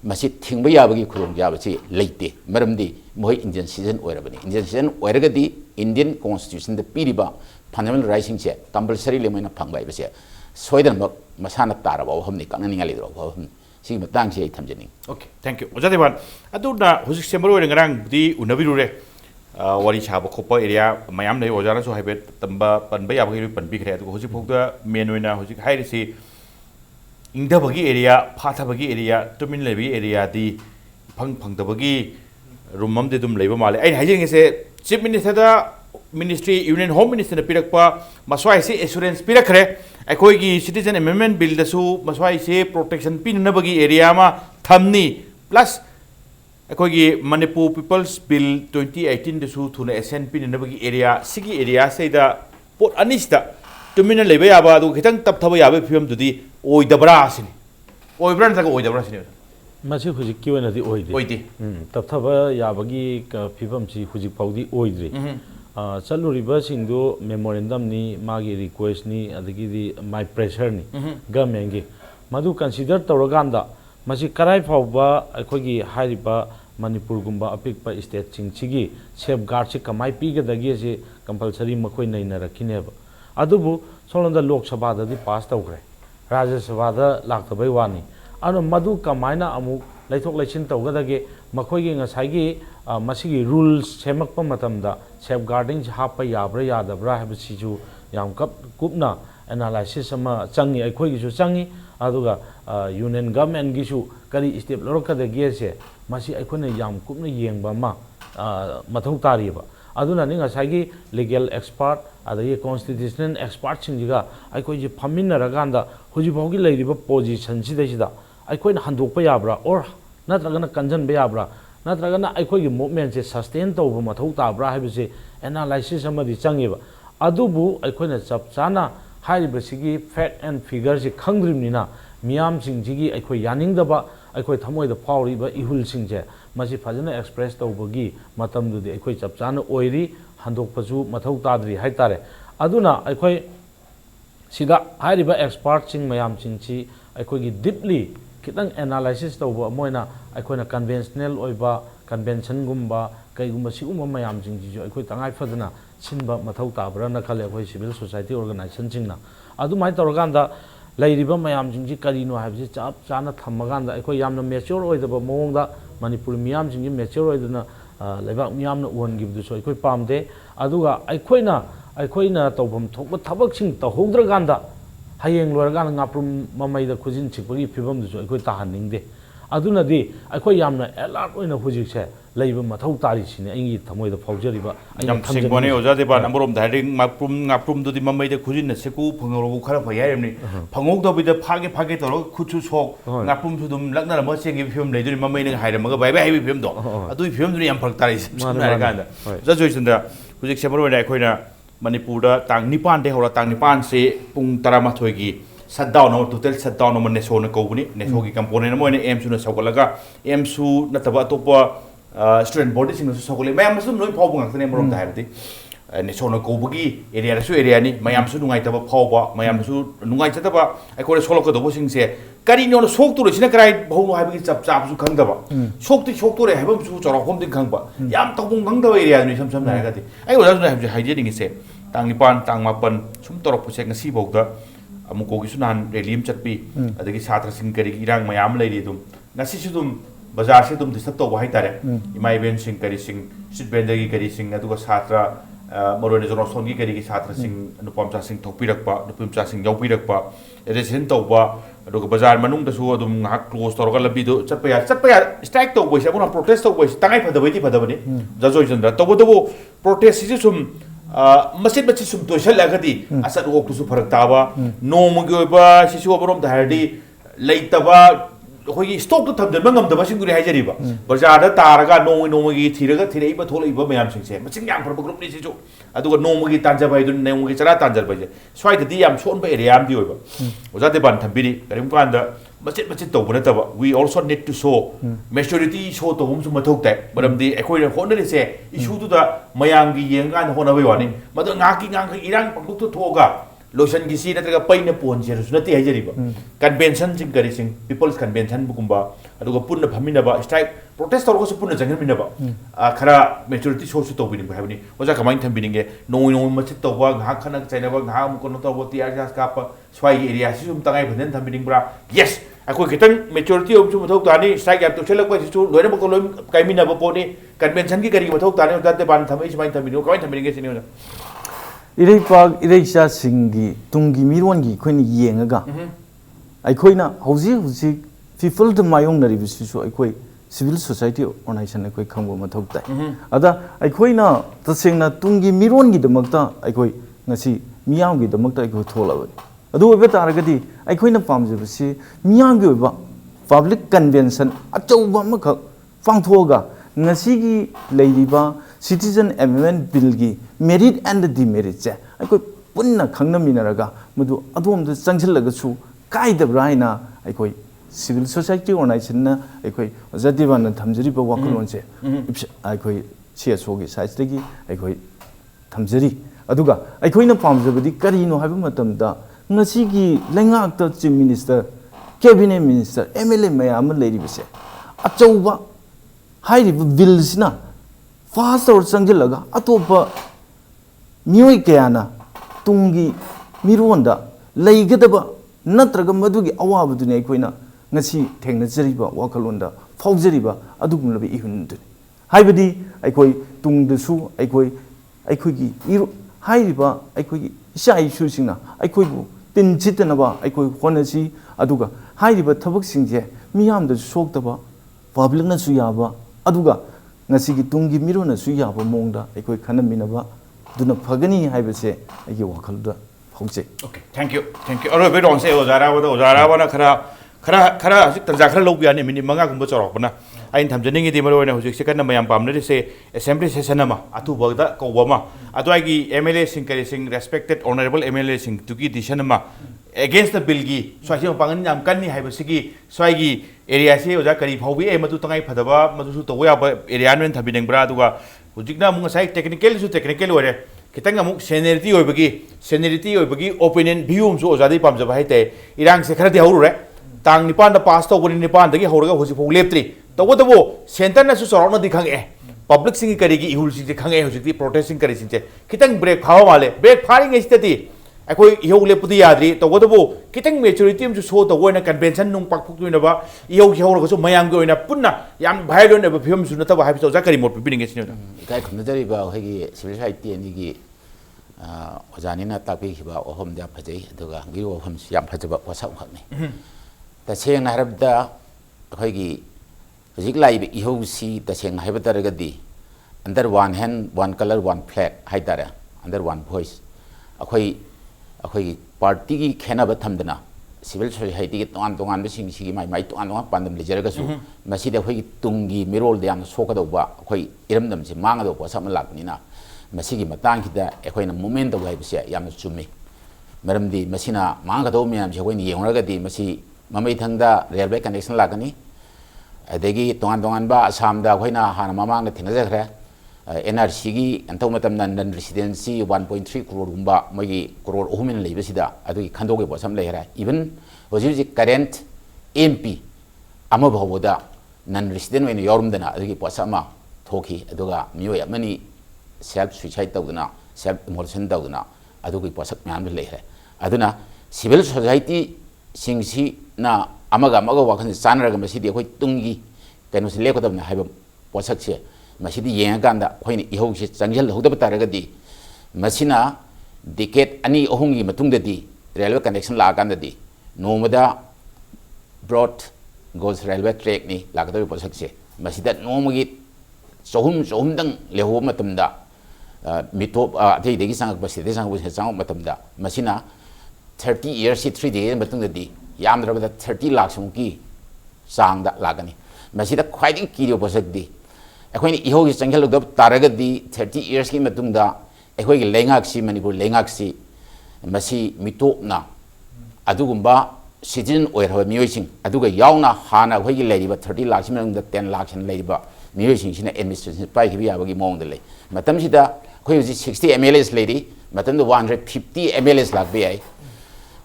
मसी थिंगबा याबगी खुरोंग याबसी लेते मरमदी मोय इंडियन सिटीजन ओइराबनी इंडियन सिटीजन ओइरगदी इंडियन कॉन्स्टिट्यूशन द पीरिबा फंडामेंटल राइट्स सिंसे कंपलसरी लेमैना फंगबाइबसे सोइदनबक मसाना ताराबा हमनि कांगनिंगा लेदरो हम सी मतंग से थमजनी ओके थैंक यू ओजा देवान अदुना हुजिक सेमरो रंगरांग दी उनबिरुरे वारी छाबा खोपा एरिया मयाम नै ओजाना सो हाइबे तंबा पनबा याबगी पनबिखरे अदु हुजिक फोगदा main ओइना हुजिक हाइरिसी इंगदबगी area फाथबगी area Tumin लेबी area दी फंगदबगी रूमम दे दुम लेबा माले ai हाइजिंग से Chief Minister Ministry Union Home Minister Pirakpa Maswai se assurance pirakre akoi gi citizen amendment bill da su maswai se protection pin na bagi area ma thamni plus akoi gi Manipur People's Bill 2018 da su thuna SN pin na bagi area sigi area se da pot anista tumina leba ya ba du khitang tap thaba ya ba film du di oi dabra sini oi brand ta oi dabra sini Machi hujik ki wena di oidi. Oidi. Tap thaba yabagi phibam chi hujik paudi oidri. Chalu riba singdu memorandum ni magi request ni adagi di my pressure ni government gi madu consider tawraganda machi karai phawba akhoi hariba Manipur gumba apikpa state chingchigi safeguard chi kamai piga dagi se compulsory makhoi naina rakhineba adubu solonda lok sabha da di pass tawgre rajya sabha da laktabai wani anu madu kamaina amuk laithok laichin tawgadage makhoi gi ngasai gi masigi rules semakpa matamda safeguarding hapa yabra yadabra habisiju yam kupna analysis ama changi akhoi gi su changi aduga union government gi su kari step lorokada gi se masi akhone yam kupna yengba ma mathau tariba aduna ni ngasai gi legal expert adagi constitutional expert singiga akhoi ji phaminna raganda huji baugi leiriba position sidasida akhoi handokpa yabra or natragana kanjan be yabra natragana akhoi gi movement se sustain tawba mathau tabra habise analysis amadi changiba adubu akhoi na chapchana hariba sigi fact and figure se khangdrimnina miyam singjigi akhoi yaningdaba akhoi thamoida phawriba ihul singje masi phajana express tawbagi matamdudi akhoi chapchana oiri handokpasu mathau tadri haitare aduna akhoi sida hariba expert sing mayam singchi akhoi gi deeply kitang analysis tawba moina akhoi na conventional oiba convention gumba kaigumba sigumba mayam singji akhoi tangai phadana sinba mathau tabra na khale akhoi civil society organization singna adu mai tawraganda lairiba mayam singji karino habji chap chana thamaganda akhoi yamna mature oidaba mongda Manipur miyam singji mature oidana lebak miyamna uangibdu so akhoi pamde aduga aikoina tawbam thokba thabak sing tahogdraganda hayeng loragan ngaprum mamaida khujin chikpagi phibam du akhoi tahaningde aduna di akhoi yamna alert oina hujik se leiba mathau tari sine aingi thamoida faujariba yam singbone oja Deban amorom dharing ngaprum du di mamaida khujin na seku phangoro khara phayaremni phangok do bida phage toro khuchu sok ngaprum su dum lakna ma sengi phim leiduri mamaina hairamaga bai bai phim do adu phim du yam phak tari samna ganda Joychandra hujik se baro aikoina Manipur da tang nipan de hora tang nipan se pung taramathoi gi shutdown or total shutdown on neso na kobuni neso gi component mo ne emsu na sokolaga emsu na taba topa student body sing na sokole mayam su noi phau bang ne morom da habti neso na kobugi area su area ni mayam su nungai taba phau ba mayam su nungai chataba aikore solok do sing se kari no sok tu sina krai bhau no habgi chap su khang da ba sok tu re habam su chora khom din khang ba yam tobung khang da area ni sam na ga ti ai oja na habji hygienic se tang nipan tang mapan sum torok pusek ngasi bogda AMUCO gi sunan relim chatpi adagi satra sing kari irang mayam leiri dum ngasi su dum bazar se dum disturb to bahai tare imai ben sing kari sing sit bendagi kari sing aduga satra morone jono songi kari gi satra sing nupamcha sing thokpirakpa nupamcha sing yaupirakpa resin tawba aduga bazar manung da su adum ngak close toroga labi do chatpa ya strike to boy se abuna protest to boy tangai phadabani Joychandra to protest si sum masjid bacci sum to shal lagadi asad wok su farak taba no mugi ba sisu oborom da hardi leitaba hoi stock to thamdal mangam da basing guri hajariba bazar da taraga no mugi thiraga thirei ba tholei ba mayam sing se macing yam farba group ni sisu aduga no mugi tanja bai dun no mugi chara tanjar bai swai da di yam son ba area am di oiba oja Deban thambiri karim kanda masjid to buna taba we also need to show maturity show to hum su mathok tai baram di ekhoi na honari se issue tu da mayang gi yenga na hona bai wani madu ngaki irang panguk tu thoga lotion gi si natraga paina pon je su nati hajariba convention sing kari sing people's convention bukumba aduga punna phamina ba strike protest or ko punna jangan mina ba khara maturity show su to bini ba habni oja kamain thambini ge no masjid to ba ngha khana chaina ba ngha mu kono to bo ti jas ka pa swai area si sum tangai bhanen thambini bra yes akoi kitang maturity of su mathok tani strike ya to chelak ba su loina ba ko loi kaimina ba poni convention gi kari mathok tani oja Deban thamai simai thambini ko kain thambini ge sini irei pak irei cha singi tungi miron gi khoi ni yenga ga ai khoi na hauji people the mayong na ribisu so ai khoi civil society organization koi khangbo mathau tai ada aikoi na tasengna tungi miron gi damakta aikoi ngasi miyam gi damakta aikoi tholawa adu obe taragadi aikoi na pamjaba si miyam gi oba public convention achauba makha pangthoga ngasi gi leiriba citizen amendment bill gi merit and demerit che aikoi punna khangna minaraga madu adom da changsilaga su kaidabra haina aikoi civil society organization na aikoi Deban na thamjari ba wakalon se aikoi CSO gi size gi aikoi thamjari aduga aikoi na pamjabadi kari no haiba matam da ngasi gi lengak ta chief minister cabinet minister MLA mayam leiri bise achauba hairi bill sina fast or changlaga atopa mioi kayana tungi mironda leigadaba natraga madugi awabaduni aikoina ngasi thengnajariba wakalonda faujariba adugumlabi ihundu haibadi aikoi tungdasu aikoigi iru hairiba aikoigi isa isu singna aikoibu tinchitanaba aikoi honasi aduga hairiba thabak singje miyamda soktaba public na su yaba aduga ngasi gi tungi mirona su yaba mongda aikoi khanaminaba duna phagani haibase aigi wakalda fauje okay thank you aro be rong se ozara na khara hajik tanja khara log yani mini manga gumba chorok bana ain thamjaningi di maro na hujik second na mayam pamne se assembly session ma atu bagda ko wama atu agi MLA sing kari sing respected honorable MLA sing tuki decision ma against the bill gi swai pangan yam kanni haibasigi swai gi area se oja kari phaubi e matu tangai phadaba matu su to ya area nen thabineng bra aduga hujikna munga sai technical ore kitang amuk seniority oibagi opinion view so ozadi pamjaba haite irang se khara di haurure tang nipan da pass to boni nipan dagi hauraga hoji phog leptri tawotabo center na su sorona di khange public sing kari gi ihul sing khange hojikti protesting kari sing kitang break phawa wale break pharing estati akoi ihol lepudi yadri tawotabo kitang maturity am so to woina convention nung pakphuk tuina ba ihol hauraga so mayam gi oina punna yam violent eba film su nata ba habi so zakari mot pining esni kai khumnajari ba hoigi civil society ni gi ojanina takbi hiba ohom da phajai aduga ngiro ohom yam phajaba wasam khakni taseng harabda hoigi hojik lai bi ihosi taseng haibtaragadi under one hand one color one flag haidara under one voice akhoi party gi khena ba thamdana civil society gi tongan bising sigi mai tongan pandam lejaraga su masida hoigi tungi mirol de yang sokadauba akhoi iramdam se mangado wasam laknina masigi matang khida akhoi na moment da wai bisia yam chumi maramdi masina mangado myam je hoini yengragadi masi mamai thangda railway connection lagani adegi tongan ba assam da hoina hana mamang na thinajakhre NRC gi antau matam nan residency 1.3 crore gumba magi crore ohumin leibasida adui khandoge bosam lehra even hoji current MP ama bhawoda nan resident when yorumdana adui posama thoki aduga miyo amani self suicide tawduna self immolation tawduna adugi posak myam lehra aduna civil society singsi na amaga wakhan chanraga masidi khoi tungi kaino se lekodabna haiba posak che masidi yenganda khoini ihausi changjal hodaba taragadi masina decade ani ohungi matungdadi railway connection la gandadi nomada broad goes railway track ni lagadabi posak che masida nomagi sohum dang leho matamda mito thei degi sang baside sang bu sang matamda masina 30 years 3 days matungdadi yamdrabada 30 lakh sumki sangda lagani masida khwaiding kirio posakdi akhoi ihogi changhel dab taragadi 30 years ki matungda akhoi gi lengak si manipur lengak si masi mitopna adugumba citizen oirha miyoising aduga yauna hana akhoi gi leiriba 30 lakh simangda 10 lakh sin leiriba miyoising sina administration pai gi yabagi mong de le matam sida akhoi ji 60 MLAs leiri matam 150 MLAs lakbi ai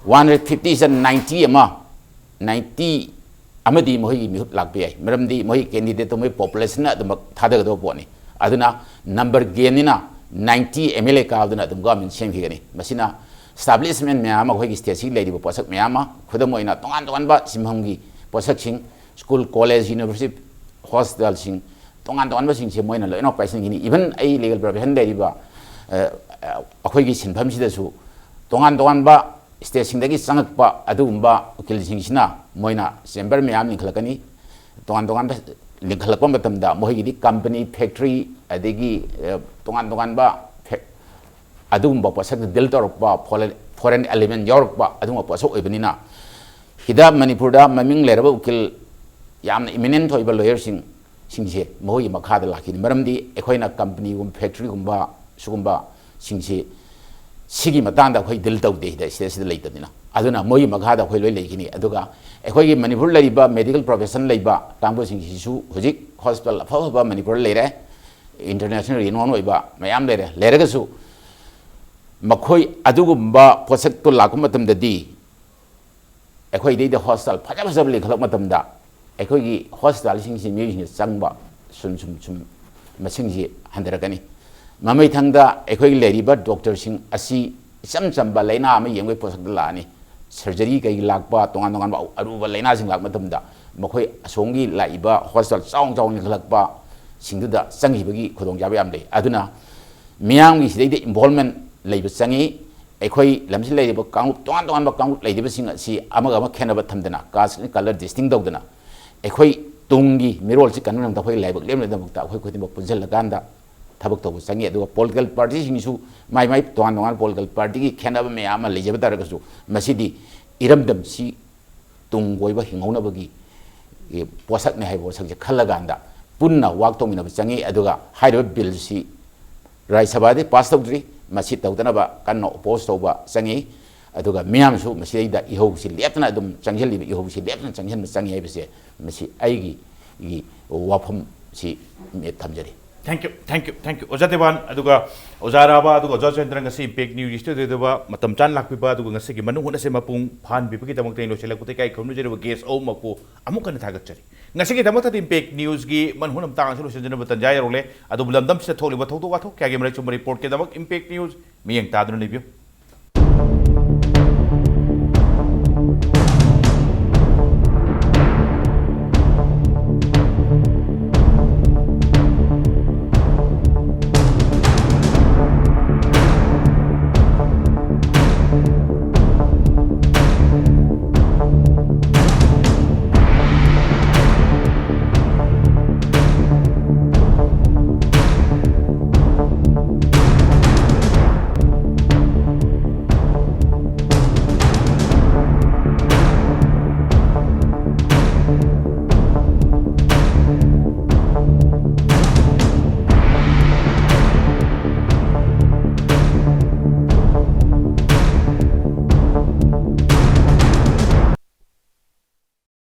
150 is 90 ama 90 amadi mohi mi lakbi ai maramdi mohi candidate to moi population na dum thada do poni aduna number genina 90 MLA ka aduna dum government sem higani masina establishment me ama hoigi state si lady posak me ama khodamoina tongan ba simhamgi posak sing school college university hostel sing tongan ba sing se moina loino paising gini even ai legal profession lady ba akhoigi sinpham sida su tongan ba state singdagi sangak pa adumba ukil singsina moina chamber me am nikhlakani tongan लिंखलक मतमदा मोहिगी company factory अदगी तोंगान तोंगान बा अदुम बा पोसक दिल तोरपा फॉरेन एलिमेंट यौरपा अदुम पोसक ओइबनिना हिदा मणिपुर दा ममिंग लेरबा उकिल यामना इमिनेंट होइबा लॉयर सिंगसे मोहि मखादा लाखिनि मरमदी एखोइना कंपनी गुम फैक्ट्री गुम्बा सुगुम्बा सिंगसे सिगी मतंदा अखोइ दिल तौदे हिदा स्टेज लेतदिना अदुना मोहि मखादा अखोइ लोइ लेखिनि अदुगा अखोइगी मणिपुर लैबा मेडिकल प्रोफेशन लैबा कांगो सिंगसिसु हुजिक हॉस्पिटल अफबा मणिपुर लेरे इंटरनेशनल रिनोन होइबा मयाम लेरे लेरगसु मखोइ अदुगुम्बा पोसक तो लाखु मतमददी अखोइ देदा हॉस्पिटल फजा फजा लेखलक मतमदा अखोइगी हॉस्पिटल सिंगसि मिसिंग चंगबा सुम मसिंगसि हंदरगनी ममै थंगदा अखोइ लेरिबा डॉक्टर सिंग असि इचम चंबा लैना अमा येंगै पोसक लानी सर्जरी कई लाकबा तोंगान तोंगान अरुबा लैना सिंग लाक मतमदा मखोइ असोंगी लाइबा हॉस्पिटल चाउंग चाउंग निखलकबा सिंगदुदा चंगिबगी खुदोंग जाबा याम लै अदुना मियांगी सिदैदे इन्वॉल्वमेंट लैबा चंगी अखोइ लमसि लैरिबा कांगु तोंगान तोंगान बा कांगु लैदिबा सिंग असि अमगा अमा खेनबा थमदना कास्ट कलर डिस्टिंग तौदना अखोइ तुंगी मिरोल सि कनम तखोइ लाइबक लेमदमक्ता अखोइ खुदिम पुंजल गांदा थबक तब चंगी अदुगा पॉलिटिकल पार्टी सिंगसु माइ माइ तोंगान तोंगान पॉलिटिकल पार्टी की खेनबा मयाम लैजबा तारगसु मसिदी इरमदम सि तुंगोइबा हिंगौनबगी पोसक ने हाइबो सक खलगांदा पुन्ना वाक तोमिनब चंगी अदुगा हाइरब बिल सि राज्यसभा पास तौद्री मसी तौदनबा कन्नो ओपोज तौबा चंगी अदुगा मियामसु मसिदा इहौसि लेपना अदुम चंगेलिबा इहौसि लेपना चंगेन चंगी हाइबसे मसी आइगी वाफम सि मे थमजरी Thank you. Oja Deban, aduga Oja Araba, aduga Joychandra ngasi impact news studio deba matam chan lakpiba aduga ngasi ki Manung huna se mapung phan bipagi tamok taino sela kutai kai khonu jere guest o mapu amukan thagachari ngasi ki tamok impact news gi man hunam tang solution jena batan jaya role adu bulandam se tholi ba thodo wa tho kya gemra chum report ke tamok impact news miyang tadru review